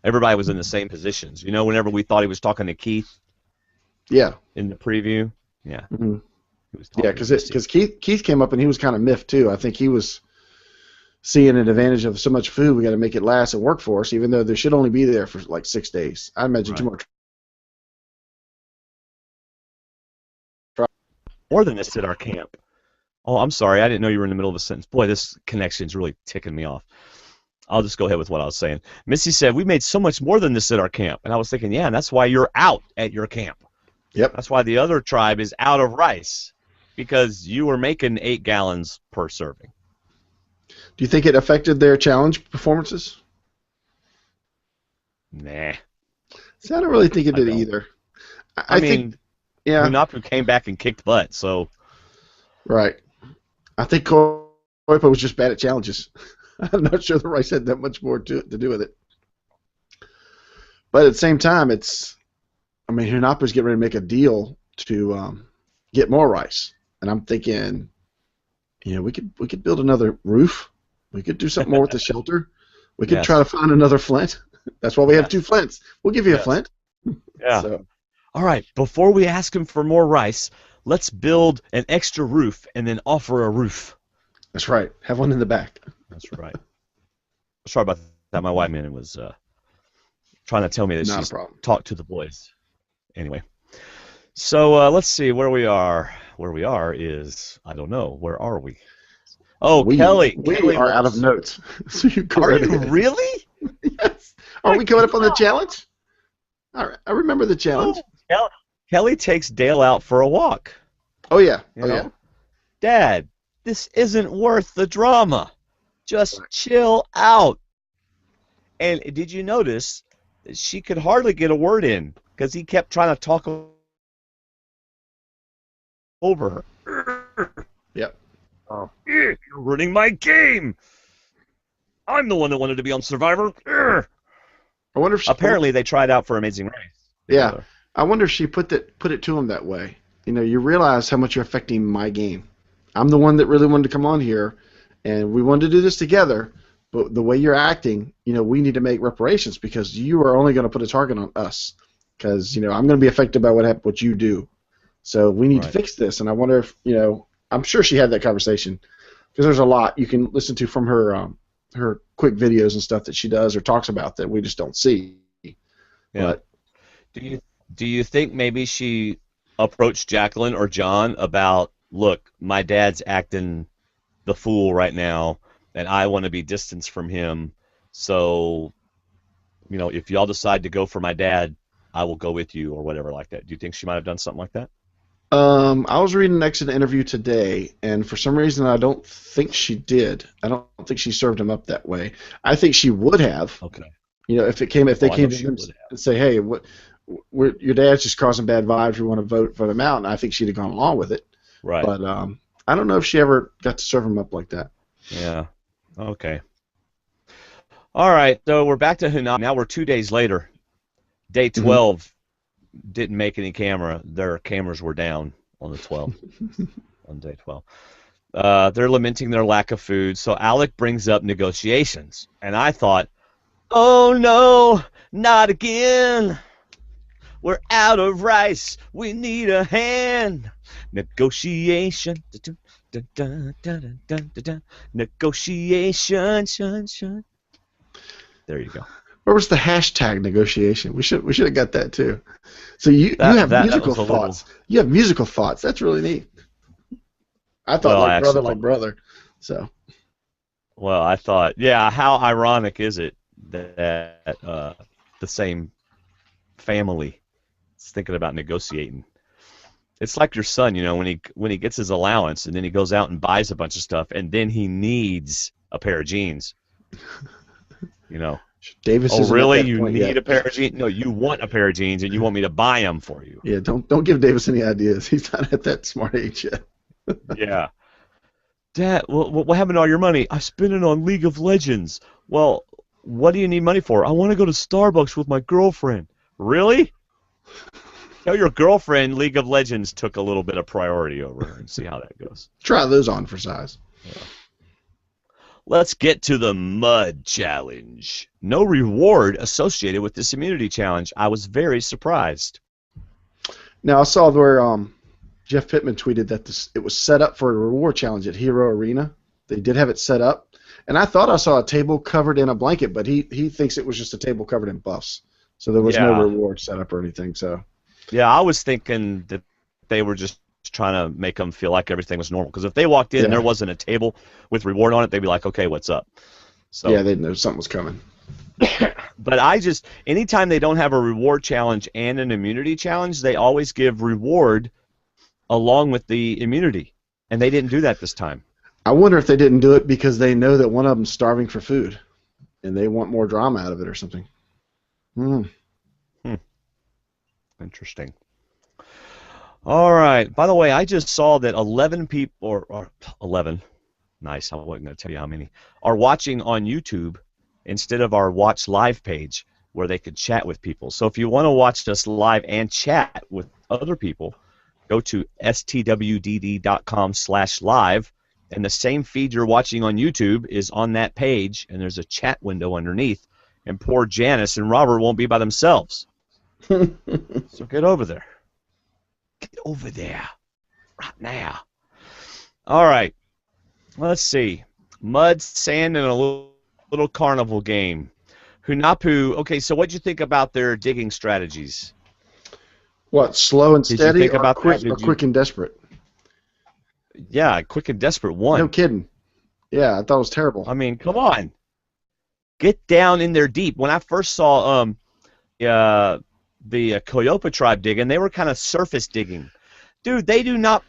S1: Everybody was in the same positions. You know, whenever we thought he was talking to Keith.
S2: Yeah.
S1: In the preview. Yeah.
S2: Yeah, because Keith came up and he was kind of miffed too. I think he was seeing an advantage of so much food, we got to make it last and work for us, even though they should only be there for like 6 days. I imagine too much.
S1: More than this at our camp. Oh, I'm sorry. I didn't know you were in the middle of a sentence. Boy, this connection's really ticking me off. I'll just go ahead with what I was saying. Missy said, "We made so much more than this at our camp." And I was thinking, yeah, and that's why you're out at your camp.
S2: Yep.
S1: That's why the other tribe is out of rice, because you were making 8 gallons per serving.
S2: Do you think it affected their challenge performances?
S1: Nah.
S2: See, I don't really think it did either. I mean, yeah.
S1: Hunapu came back and kicked butt, so.
S2: Right. I think Koipa was just bad at challenges. I'm not sure the rice had that much more to do with it. But at the same time, Hunapu's getting ready to make a deal to get more rice. And I'm thinking, we could build another roof. We could do something more with the shelter. We could try to find another flint. That's why we have 2 flints. We'll give you a flint.
S1: Yeah. So. All right, before we ask him for more rice, let's build an extra roof and then offer a roof.
S2: That's right. Have one in the back.
S1: That's right. Sorry about that. My wife was trying to tell me that she's talked to the boys. Anyway. So let's see where we are. Where we are is, I don't know. Where are we? Oh, Kelly.
S2: We are out of notes. So
S1: are you really?
S2: Yes. Are we coming up on the challenge? All right. I remember the challenge.
S1: Oh, Kelly takes Dale out for a walk.
S2: Oh, yeah.
S1: Yeah. Dad, this isn't worth the drama. Just chill out. And did you notice that she could hardly get a word in because he kept trying to talk over her.
S2: Yep.
S1: Oh, you're ruining my game. I'm the one that wanted to be on Survivor.
S2: I wonder if
S1: apparently they tried out for Amazing Race.
S2: Yeah. I wonder if she put it to him that way. You realize how much you're affecting my game. I'm the one that really wanted to come on here, and we wanted to do this together. But the way you're acting, we need to make reparations because you are only going to put a target on us. Because I'm going to be affected by what you do. So we need to fix this. And I wonder if I'm sure she had that conversation because there's a lot you can listen to from her quick videos and stuff that she does or talks about that we just don't see.
S1: Yeah.
S2: But
S1: do you think maybe she approached Jacqueline or John about, look, my dad's acting the fool right now, and I want to be distanced from him. So, if y'all decide to go for my dad, I will go with you or whatever like that. Do you think she might have done something like that?
S2: I was reading an exit interview today, and for some reason I don't think she did. I don't think she served him up that way. I think she would have.
S1: Okay.
S2: If they came to him and say, "Hey, your dad's just causing bad vibes. We want to vote him out," and I think she'd have gone along with it.
S1: Right.
S2: But I don't know if she ever got to serve him up like that.
S1: Yeah. Okay. All right. So we're back to Hunan. Now we're 2 days later. Day 12 didn't make any camera. Their cameras were down on the 12th. On day 12. They're lamenting their lack of food. So Alec brings up negotiations. And I thought, oh no, not again. We're out of rice. We need a hand. Negotiation. Dun, dun, dun, dun, dun, dun, dun. Negotiation, shun, shun. There you go.
S2: Where was the hashtag negotiation? We should have got that too. So you have
S1: That
S2: musical
S1: was a little.
S2: thoughts. You have musical thoughts. That's really neat. I thought
S1: Well, I actually
S2: like
S1: thought.
S2: brother. So
S1: Well, I thought, yeah. How ironic is it that the same family is thinking about negotiating? It's like your son, when he gets his allowance and then he goes out and buys a bunch of stuff and then he needs a pair of jeans.
S2: Davis
S1: Oh,
S2: isn't
S1: really?
S2: at that
S1: You
S2: point
S1: need
S2: yet.
S1: a pair of jeans? No, you want a pair of jeans and you want me to buy them for you.
S2: Yeah, don't give Davis any ideas. He's not at that smart age yet.
S1: Yeah. Dad, what happened to all your money? I spent it on League of Legends. Well, what do you need money for? I want to go to Starbucks with my girlfriend. Really? Tell your girlfriend League of Legends took a little bit of priority over her and see how that goes.
S2: Try those on for size.
S1: Yeah. Let's get to the mud challenge. No reward associated with this immunity challenge. I was very surprised.
S2: Now I saw where Jeff Pittman tweeted that it was set up for a reward challenge at Hero Arena. They did have it set up, and I thought I saw a table covered in a blanket, but he thinks it was just a table covered in buffs. So there was no reward set up or anything. So
S1: yeah, I was thinking that they were just trying to make them feel like everything was normal. Because if they walked in and there wasn't a table with reward on it, they'd be like, okay, what's up? So
S2: yeah, they'd know something was coming.
S1: But anytime they don't have a reward challenge and an immunity challenge, they always give reward along with the immunity. And they didn't do that this time.
S2: I wonder if they didn't do it because they know that one of them's starving for food, and they want more drama out of it or something.
S1: Interesting. All right. By the way, I just saw that 11 people, or 11, nice, I wasn't going to tell you how many, are watching on YouTube instead of our Watch Live page where they could chat with people. So if you want to watch us live and chat with other people, go to stwdd.com/live, and the same feed you're watching on YouTube is on that page, and there's a chat window underneath, and poor Janice and Robert won't be by themselves. So get over there. Get over there right now. All right. Let's see. Mud, sand, and a little carnival game. Hunapu. Okay, so what'd you think about their digging strategies?
S2: What, slow and
S1: Did you
S2: steady
S1: think
S2: or
S1: about
S2: quick,
S1: that?
S2: or quick and desperate?
S1: Yeah, quick and desperate won.
S2: No kidding. Yeah, I thought it was terrible.
S1: I mean, come on. Get down in there deep. When I first saw the Coyopa tribe digging, they were kind of surface digging. Dude, they do not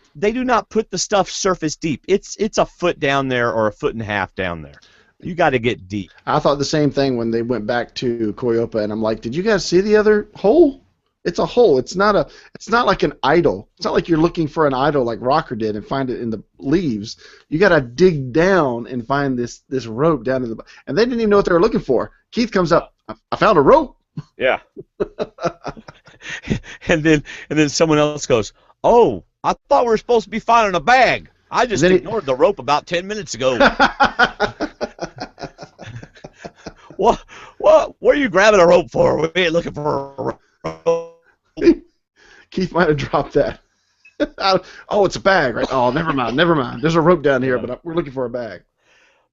S1: put the stuff surface deep. It's a foot down there or a foot and a half down there. You got to get deep.
S2: I thought the same thing when they went back to Coyopa, and I'm like, did you guys see the other hole? It's a hole. It's not like an idol. It's not like you're looking for an idol like Rocker did and find it in the leaves. You got to dig down and find this rope down in the. And they didn't even know what they were looking for. Keith comes up. I found a rope.
S1: Yeah. and then someone else goes, "Oh, I thought we were supposed to be finding a bag. I just ignored the rope about 10 minutes ago." What? What are you grabbing a rope for? We ain't looking for a rope.
S2: Keith might have dropped that. Oh, it's a bag, right? Oh, never mind. There's a rope down here, but we're looking for a bag.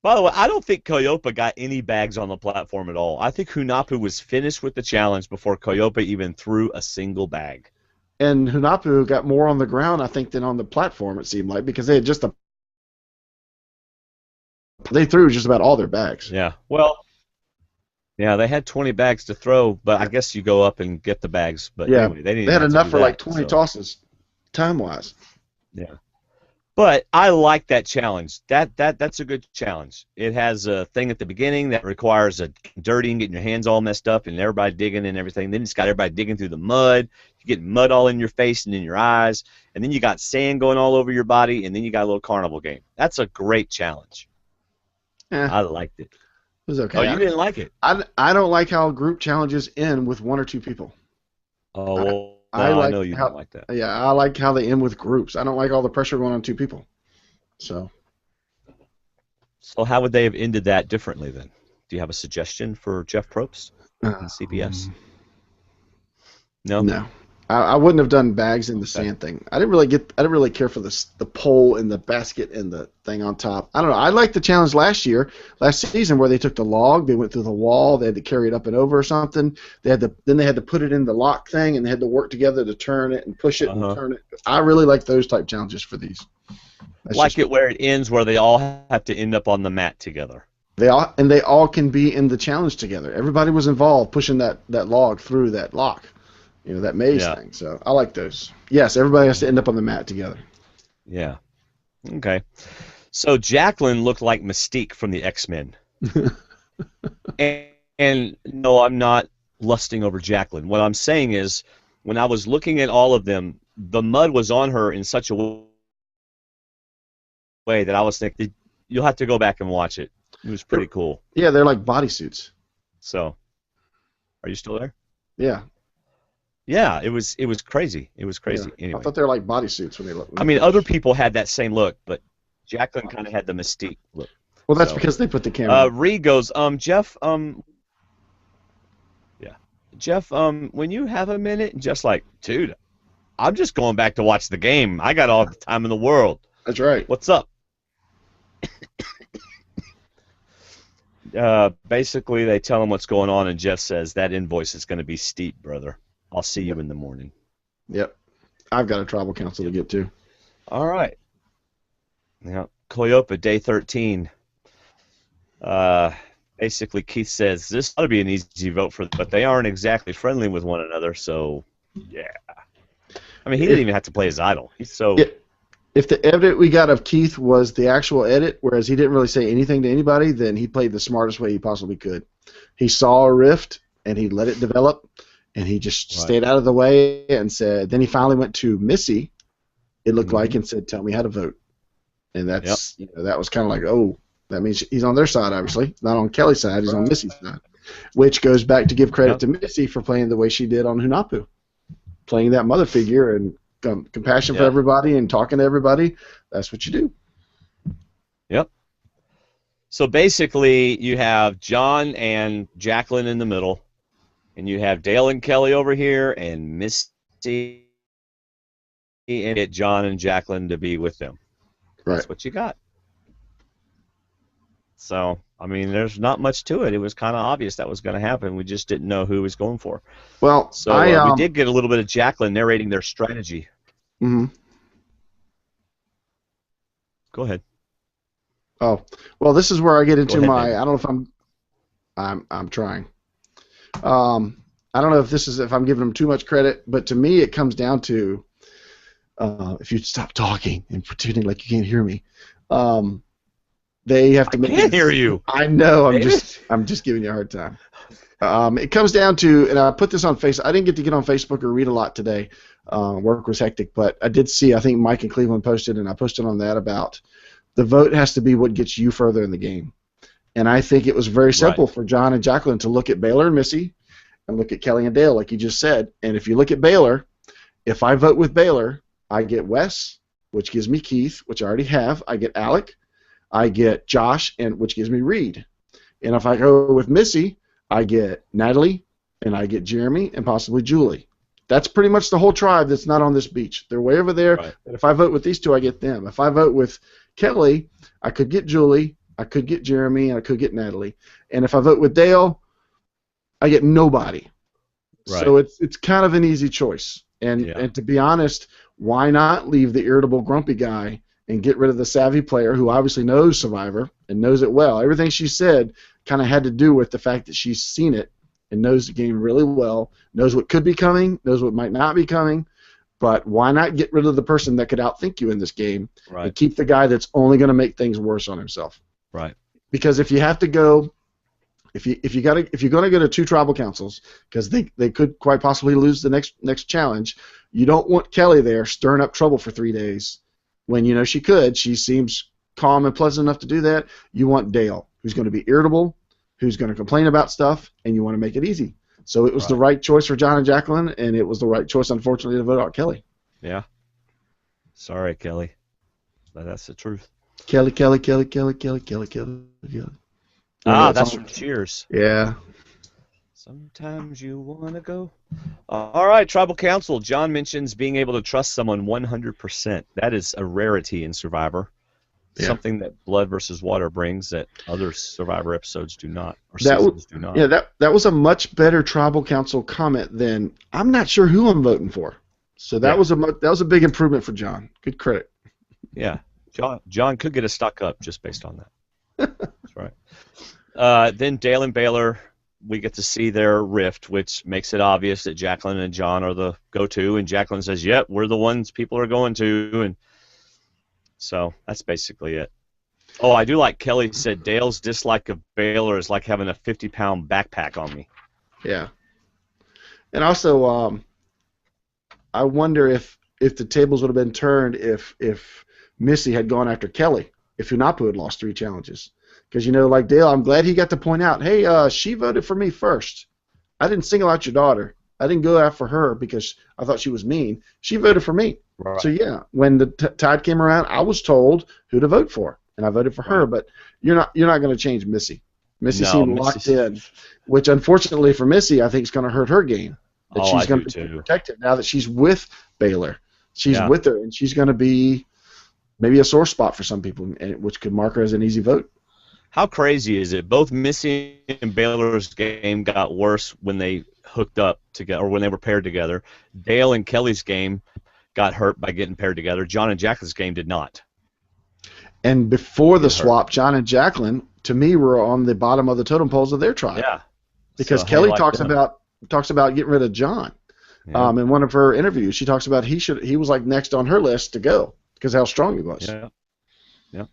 S1: By the way, I don't think Coyopa got any bags on the platform at all. I think Hunapu was finished with the challenge before Coyopa even threw a single bag.
S2: And Hunapu got more on the ground, I think, than on the platform, it seemed like, because they had they threw just about all their bags.
S1: Yeah. Well, yeah, they had 20 bags to throw, but I guess you go up and get the bags. But
S2: yeah,
S1: anyway, they
S2: had enough for
S1: that,
S2: like 20 tosses, time-wise.
S1: Yeah. But I like that challenge. That's a good challenge. It has a thing at the beginning that requires a dirty and getting your hands all messed up and everybody digging and everything. Then it's got everybody digging through the mud. You get mud all in your face and in your eyes. And then you got sand going all over your body. And then you got a little carnival game. That's a great challenge. I liked it.
S2: It was okay.
S1: Oh, you didn't like it?
S2: I don't like how group challenges end with one or two people.
S1: Oh, well,
S2: I
S1: know you don't like that.
S2: Yeah, I like how they end with groups. I don't like all the pressure going on two people. So
S1: how would they have ended that differently then? Do you have a suggestion for Jeff Probst and CBS? No?
S2: No. I wouldn't have done bags in the sand thing. I didn't really care for the pole and the basket and the thing on top. I don't know. I liked the challenge last season, where they took the log, they went through the wall, they had to carry it up and over or something. Then they had to put it in the lock thing, and they had to work together to turn it and push it and turn it. I really like those type challenges for these.
S1: Like it where it ends, where they all have to end up on the mat together.
S2: They all can be in the challenge together. Everybody was involved pushing that log through that lock. That maze thing. So I like those. Yes, everybody has to end up on the mat together.
S1: Yeah. Okay. So Jacqueline looked like Mystique from the X-Men. and no, I'm not lusting over Jacqueline. What I'm saying is, when I was looking at all of them, the mud was on her in such a way that I was thinking, you'll have to go back and watch it. It was pretty cool.
S2: Yeah, they're like bodysuits.
S1: So, are you still there?
S2: Yeah.
S1: Yeah, it was crazy. It was crazy.
S2: Yeah.
S1: Anyway.
S2: I thought they were like bodysuits when they looked.
S1: I mean, other people had that same look, but Jacqueline kind of had the Mystique look.
S2: Well, that's because they put the camera.
S1: Reed goes, Jeff, Jeff, when you have a minute, just like, dude, I'm just going back to watch the game. I got all the time in the world.
S2: That's right.
S1: What's up? Basically, they tell him what's going on, and Jeff says, that invoice is going to be steep, brother. I'll see you in the morning.
S2: Yep. I've got a tribal council to get to.
S1: All right. Now, Coyopa, day 13. Basically, Keith says, this ought to be an easy vote for them, but they aren't exactly friendly with one another, so, yeah. I mean, he didn't even have to play his idol. He's so...
S2: If the edit we got of Keith was the actual edit, whereas he didn't really say anything to anybody, then he played the smartest way he possibly could. He saw a rift, and he let it develop, and he just stayed out of the way and said, then he finally went to Missy, it looked like, and said, tell me how to vote. And that's, that was kind of like, oh, that means he's on their side, obviously. Not on Kelly's side, he's on Missy's side. Which goes back to give credit to Missy for playing the way she did on Hunapu. Playing that mother figure and compassion for everybody and talking to everybody. That's what you do.
S1: Yep. So basically, you have John and Jacqueline in the middle, and you have Dale and Kelly over here, and Misty, and get John and Jacqueline to be with them.
S2: Right.
S1: That's what you got. So, I mean, there's not much to it. It was kind of obvious that was going to happen. We just didn't know who he was going for.
S2: Well,
S1: so we did get a little bit of Jacqueline narrating their strategy.
S2: Mm-hmm.
S1: Go ahead.
S2: Oh, well, this is where I get into my. I don't know if I'm trying. I don't know if I'm giving them too much credit, but to me, it comes down to if you stop talking and pretending like you can't hear me. They have to make.
S1: I can't hear you.
S2: I know. I'm just giving you a hard time. It comes down to, and I put this on Facebook. I didn't get on Facebook or read a lot today. Work was hectic, but I did see. I think Mike in Cleveland posted, and I posted on that about the vote has to be what gets you further in the game. And I think it was very simple for John and Jacqueline to look at Baylor and Missy, and look at Kelly and Dale, like you just said. And if you look at Baylor, if I vote with Baylor, I get Wes, which gives me Keith, which I already have. I get Alec. I get Josh, which gives me Reed. And if I go with Missy, I get Natalie, and I get Jeremy, and possibly Julie. That's pretty much the whole tribe that's not on this beach. They're way over there. Right. And if I vote with these two, I get them. If I vote with Kelly, I could get Julie, I could get Jeremy, and I could get Natalie. And if I vote with Dale, I get nobody. Right. So it's kind of an easy choice. And to be honest, why not leave the irritable, grumpy guy and get rid of the savvy player who obviously knows Survivor and knows it well? Everything she said kind of had to do with the fact that she's seen it and knows the game really well, knows what could be coming, knows what might not be coming. But why not get rid of the person that could outthink you in this game and keep the guy that's only going to make things worse on himself?
S1: Right.
S2: Because if you have to go, if you're going to go to two tribal councils, because they could quite possibly lose the next challenge, you don't want Kelly there stirring up trouble for 3 days when you know she could. She seems calm and pleasant enough to do that. You want Dale, who's going to be irritable, who's going to complain about stuff, and you want to make it easy. So it was the right choice for John and Jacqueline, and it was the right choice, unfortunately, to vote out Kelly.
S1: Yeah. Sorry, Kelly. But that's the truth.
S2: Kelly.
S1: Ah, that's from Cheers.
S2: Yeah.
S1: Sometimes you want to go. All right, Tribal Council. John mentions being able to trust someone 100%. That is a rarity in Survivor.
S2: Yeah.
S1: Something that Blood versus Water brings that other Survivor episodes do not, or
S2: That
S1: seasons do not.
S2: Yeah, that was a much better Tribal Council comment than I'm not sure who I'm voting for. So that was a big improvement for John. Good credit.
S1: Yeah, John could get a stock up just based on that. That's right. Then Dale and Baylor, we get to see their rift, which makes it obvious that Jacqueline and John are the go-to, and Jacqueline says, "Yep, we're the ones people are going to," and so that's basically it. Oh, I do like Kelly said Dale's dislike of Baylor is like having a 50-pound backpack on me.
S2: Yeah. And also, I wonder if the tables would have been turned if Missy had gone after Kelly, if Hunapu had lost 3 challenges. Because, like Dale, I'm glad he got to point out, hey, she voted for me first. I didn't single out your daughter. I didn't go after her because I thought she was mean. She voted for me. Right. So, yeah, when the tide came around, I was told who to vote for, and I voted for her. But you're not going to change Missy. Missy seemed locked in, which unfortunately for Missy, I think is going to hurt her game. That she's going to be protected now that she's with Baylor. She's with her, and she's going to be maybe a sore spot for some people, which could mark her as an easy vote.
S1: How crazy is it? Both Missy and Baylor's game got worse when they hooked up together, or when they were paired together. Dale and Kelly's game got hurt by getting paired together. John and Jacqueline's game did not.
S2: And before the swap, John and Jacqueline, to me, were on the bottom of the totem poles of their tribe.
S1: Yeah.
S2: Because Kelly talks about getting rid of John. Yeah. In one of her interviews, she talks about he was like next on her list to go because how strong he was.
S1: Yeah. Yeah.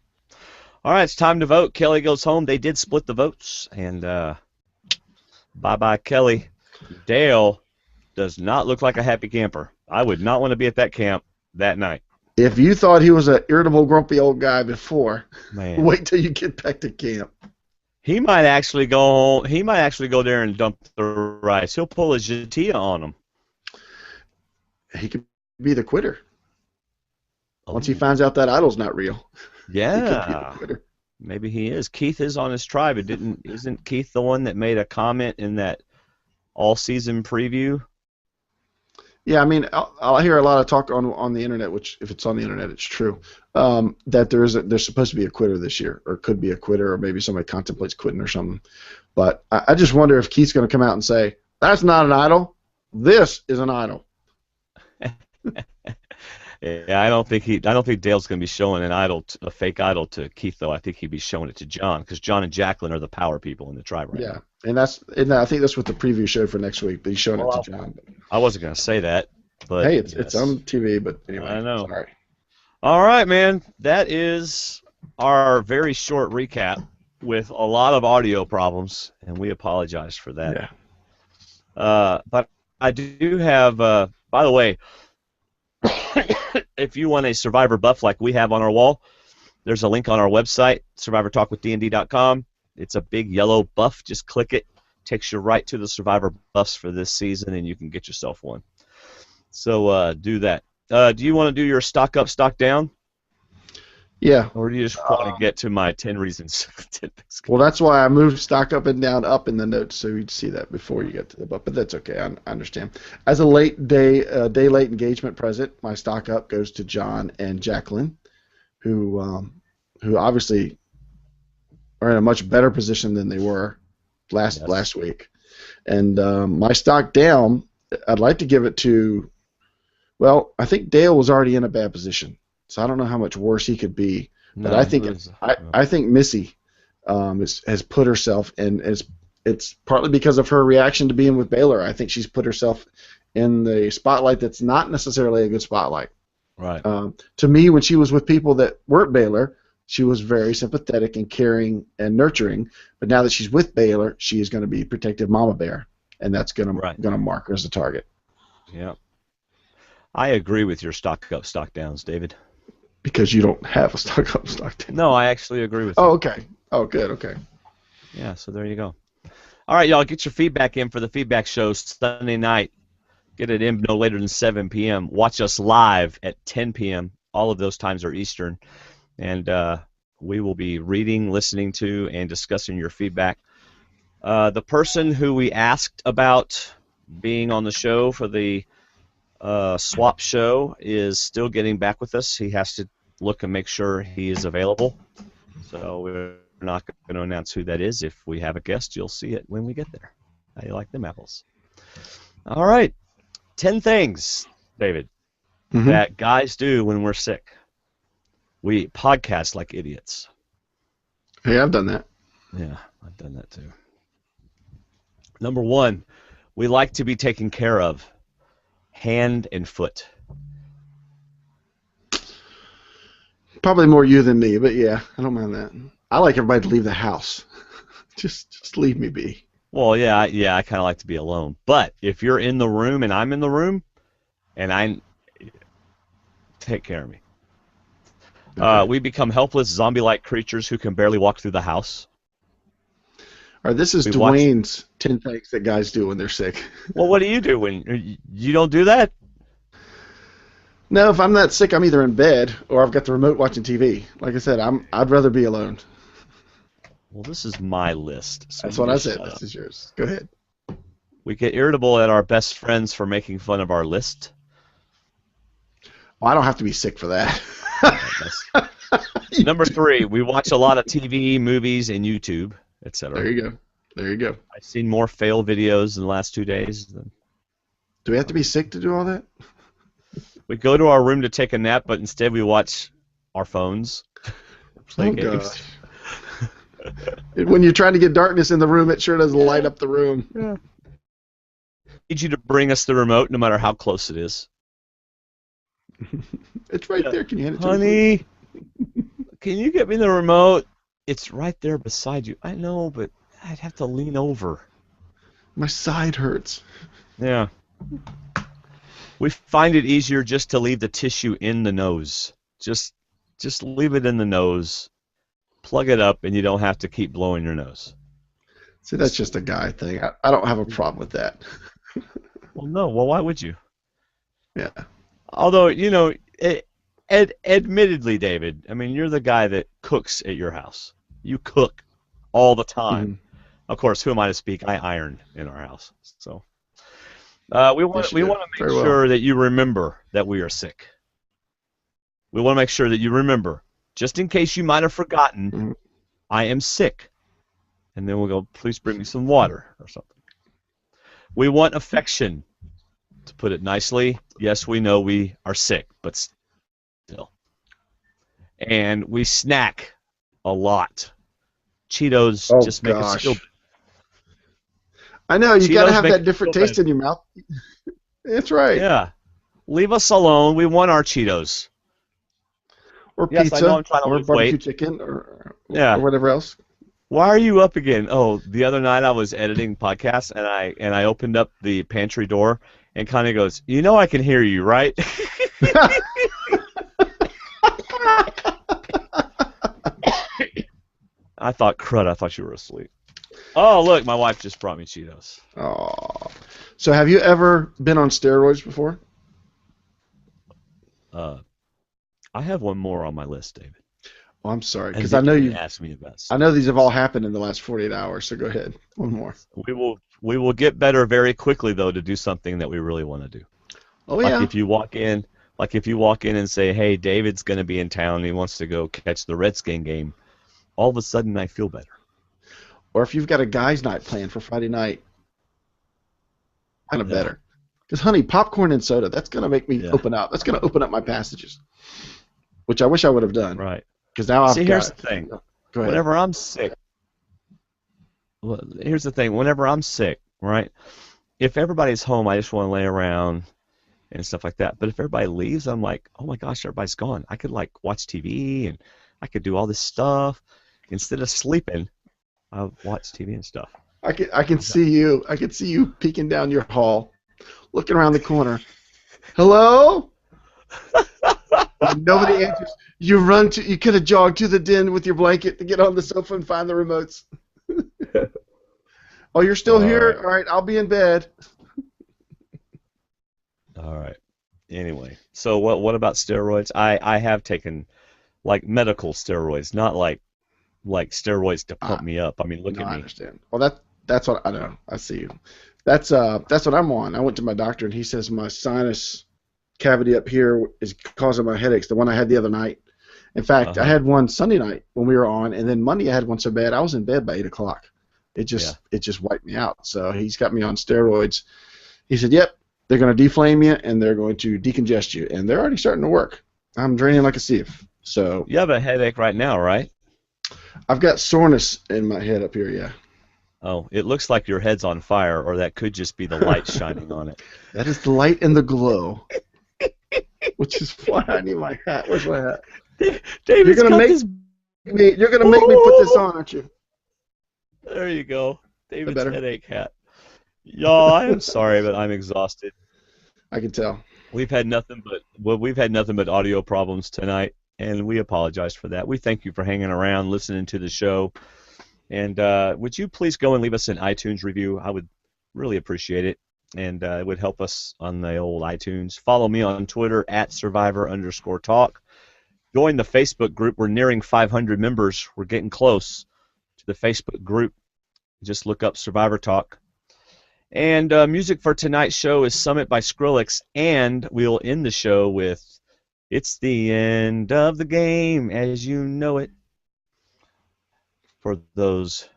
S1: All right, it's time to vote. Kelly goes home. They did split the votes, and bye-bye, Kelly. Dale does not look like a happy camper. I would not want to be at that camp that night.
S2: If you thought he was an irritable, grumpy old guy before, wait till you get back to camp.
S1: He might actually go home. He might actually go there and dump the rice. He'll pull a Jatia on him.
S2: He could be the quitter. Once he finds out that idol's not real.
S1: Yeah.
S2: He could be the quitter.
S1: Maybe he is. Keith is on his tribe. Isn't Keith the one that made a comment in that all-season preview?
S2: Yeah, I mean, I'll hear a lot of talk on the internet, which if it's on the internet, it's true, that there's supposed to be a quitter this year, or could be a quitter, or maybe somebody contemplates quitting or something. But I just wonder if Keith's going to come out and say, that's not an idol. This is an idol.
S1: Yeah, I don't think Dale's going to be showing a fake idol to Keith, though. I think he'd be showing it to John, because John and Jacqueline are the power people in the tribe right now.
S2: And I think that's what the preview showed for next week. But he's showing it to John.
S1: I wasn't going to say that, but
S2: hey, it's on TV. But anyway,
S1: I know.
S2: Sorry.
S1: All right, man. That is our very short recap with a lot of audio problems, and we apologize for that.
S2: Yeah.
S1: But I do have. By the way, if you want a Survivor buff like we have on our wall, there's a link on our website, SurvivorTalkWithDND.com. It's a big yellow buff. Just click it. Takes you right to the Survivor buffs for this season, and you can get yourself one. So do that. Do you want to do your stock up, stock down?
S2: Yeah.
S1: Or do you just want to get to my 10 reasons?
S2: Well, that's why I moved stock up and down up in the notes, so you'd see that before you get to the buff. But that's okay. I understand. As a late day late engagement present, my stock up goes to John and Jacqueline, who obviously are in a much better position than they were last week. And my stock down, I'd like to give it to, well, I think Dale was already in a bad position, so I don't know how much worse he could be. But I think Missy has put herself in. It's partly because of her reaction to being with Baylor. I think she's put herself in the spotlight that's not necessarily a good spotlight.
S1: Right.
S2: To me, when she was with people that weren't Baylor, she was very sympathetic and caring and nurturing. But now that she's with Baylor, she is going to be protective mama bear, and that's going to mark her as a target.
S1: Yeah. I agree with your stock up, stock downs, David.
S2: Because you don't have a stock up, stock down.
S1: No, I actually agree with you.
S2: Oh, okay. Oh, good. Okay.
S1: Yeah, so there you go. All right, y'all, get your feedback in for the feedback show Sunday night. Get it in no later than 7 p.m. Watch us live at 10 p.m. All of those times are Eastern. And we will be reading, listening to, and discussing your feedback. The person who we asked about being on the show for the swap show is still getting back with us. He has to look and make sure he is available. So we're not going to announce who that is. If we have a guest, you'll see it when we get there. How do you like them apples? All right. 10 things, David, that guys do when we're sick. We podcast like idiots.
S2: Hey, I've done that.
S1: Yeah, I've done that too. Number 1, we like to be taken care of. Hand and foot.
S2: Probably more you than me, but yeah, I don't mind that. I like everybody to leave the house. just leave me be.
S1: Well, yeah, I kind of like to be alone. But if you're in the room and I'm in the room, and take care of me.
S2: Okay.
S1: We become helpless, zombie-like creatures who can barely walk through the house.
S2: All right, this is Dwayne's 10 things that guys do when they're sick.
S1: Well, what do you do when you don't do that?
S2: No, if I'm that sick, I'm either in bed or I've got the remote watching TV. Like I said, I'd rather be alone.
S1: Well, this is my list. So
S2: That's what I said. This is yours. Go ahead.
S1: We get irritable at our best friends for making fun of our list.
S2: Well, I don't have to be sick for that.
S1: Number 3, we watch a lot of TV, movies, and YouTube, etc.
S2: There you go.
S1: I've seen more fail videos in the last 2 days.
S2: Do we have to be sick to do all that?
S1: We go to our room to take a nap, but instead we watch our phones. Play games.
S2: Gosh. When you're trying to get darkness in the room, it sure does light up the room.
S1: Yeah. Need you to bring us the remote, no matter how close it is.
S2: It's right there. Can you hand it to me?
S1: Honey, can you get me the remote? It's right there beside you. I know, but I'd have to lean over.
S2: My side hurts.
S1: Yeah. We find it easier just to leave the tissue in the nose. Just leave it in the nose. Plug it up, and you don't have to keep blowing your nose.
S2: See, that's just a guy thing. I don't have a problem with that.
S1: Well, no. Well, why would you?
S2: Yeah.
S1: Although, you know, admittedly, David, I mean, you're the guy that cooks at your house. You cook all the time.
S2: Mm-hmm.
S1: Of course, who am I to speak? I iron in our house. So we want to make sure that you remember that we are sick. We want to make sure that you remember, just in case you might have forgotten, I am sick. And then we'll go, please bring me some water or something. We want affection. To put it nicely, yes, we know we are sick, but still. And we snack a lot. Cheetos just make us feel better.
S2: I know, you got to have that different taste in your mouth. That's right.
S1: Yeah. Leave us alone. We want our Cheetos.
S2: Or pizza,
S1: I know I'm trying to
S2: or
S1: lose
S2: barbecue
S1: weight.
S2: chicken, or
S1: Yeah.
S2: or whatever else.
S1: Why are you up again? Oh, the other night I was editing podcasts, and I opened up the pantry door, and Connie goes, "You know I can hear you, right?" I thought, crud, I thought you were asleep. Oh, look, my wife just brought me Cheetos.
S2: Oh. So have you ever been on steroids before?
S1: I have one more on my list, David.
S2: Oh, I'm sorry, because I know you
S1: asked me about.
S2: I know these have all happened in the last 48 hours. So go ahead, one more.
S1: We will get better very quickly though to do something that we really want to do.
S2: Oh yeah.
S1: Like if you walk in and say, "Hey, David's going to be in town. And he wants to go catch the Redskin game," all of a sudden I feel better.
S2: Or if you've got a guys' night planned for Friday night, kind of better. Because honey, popcorn and soda, that's going to make me open up. That's going to open up my passages, which I wish I would have done.
S1: Right.
S2: Because now
S1: here's the thing.
S2: Go ahead.
S1: Whenever I'm sick, here's the thing. Whenever I'm sick, right? If everybody's home, I just want to lay around and stuff like that. But if everybody leaves, I'm like, oh my gosh, everybody's gone. I could like watch TV and I could do all this stuff instead of sleeping. I watch TV and stuff.
S2: I can see you. I can see you peeking down your hall, looking around the corner. Hello? Nobody answers. You could have jogged to the den with your blanket to get on the sofa and find the remotes. Oh, you're still here?
S1: Right.
S2: All right, I'll be in bed.
S1: All right. Anyway, so what about steroids? I have taken like medical steroids, not like steroids to pump me up. I mean, look at me.
S2: I understand. Well, That's what I know. I see you. That's what I'm on. I went to my doctor and he says my sinus cavity up here is causing my headaches. The one I had the other night. In fact, I had one Sunday night when we were on, and then Monday I had one so bad I was in bed by 8 o'clock. It just wiped me out. So he's got me on steroids. He said, "Yep, they're going to deflame you and they're going to decongest you, and they're already starting to work. I'm draining like a sieve." So
S1: you have a headache right now, right?
S2: I've got soreness in my head up here. Yeah.
S1: Oh, it looks like your head's on fire, or that could just be the light shining on it.
S2: That is the light and the glow. Which is why I need my hat. Where's my hat?
S1: David's
S2: you're gonna make me put this on, aren't you?
S1: There you go. David's headache hat. Y'all, I am sorry, but I'm exhausted.
S2: I can tell.
S1: We've had nothing but audio problems tonight, and we apologize for that. We thank you for hanging around, listening to the show. And would you please go and leave us an iTunes review? I would really appreciate it. And it would help us on the old iTunes. Follow me on Twitter @Survivor_talk. Join the Facebook group. We're nearing 500 members. We're getting close to the Facebook group. Just look up Survivor Talk. And music for tonight's show is Summit by Skrillex. And we'll end the show with It's the End of the Game as You Know It, for those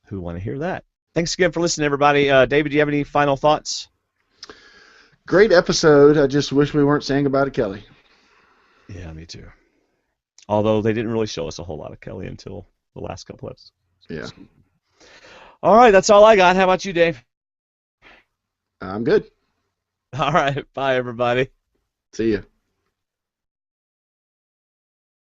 S1: who want to hear that. Thanks again for listening, everybody. David, do you have any final thoughts?
S2: Great episode. I just wish we weren't saying goodbye to Kelly.
S1: Yeah, me too. Although they didn't really show us a whole lot of Kelly until the last couple episodes.
S2: Yeah.
S1: All right, that's all I got. How about you, Dave?
S2: I'm good.
S1: All right, bye, everybody.
S2: See you.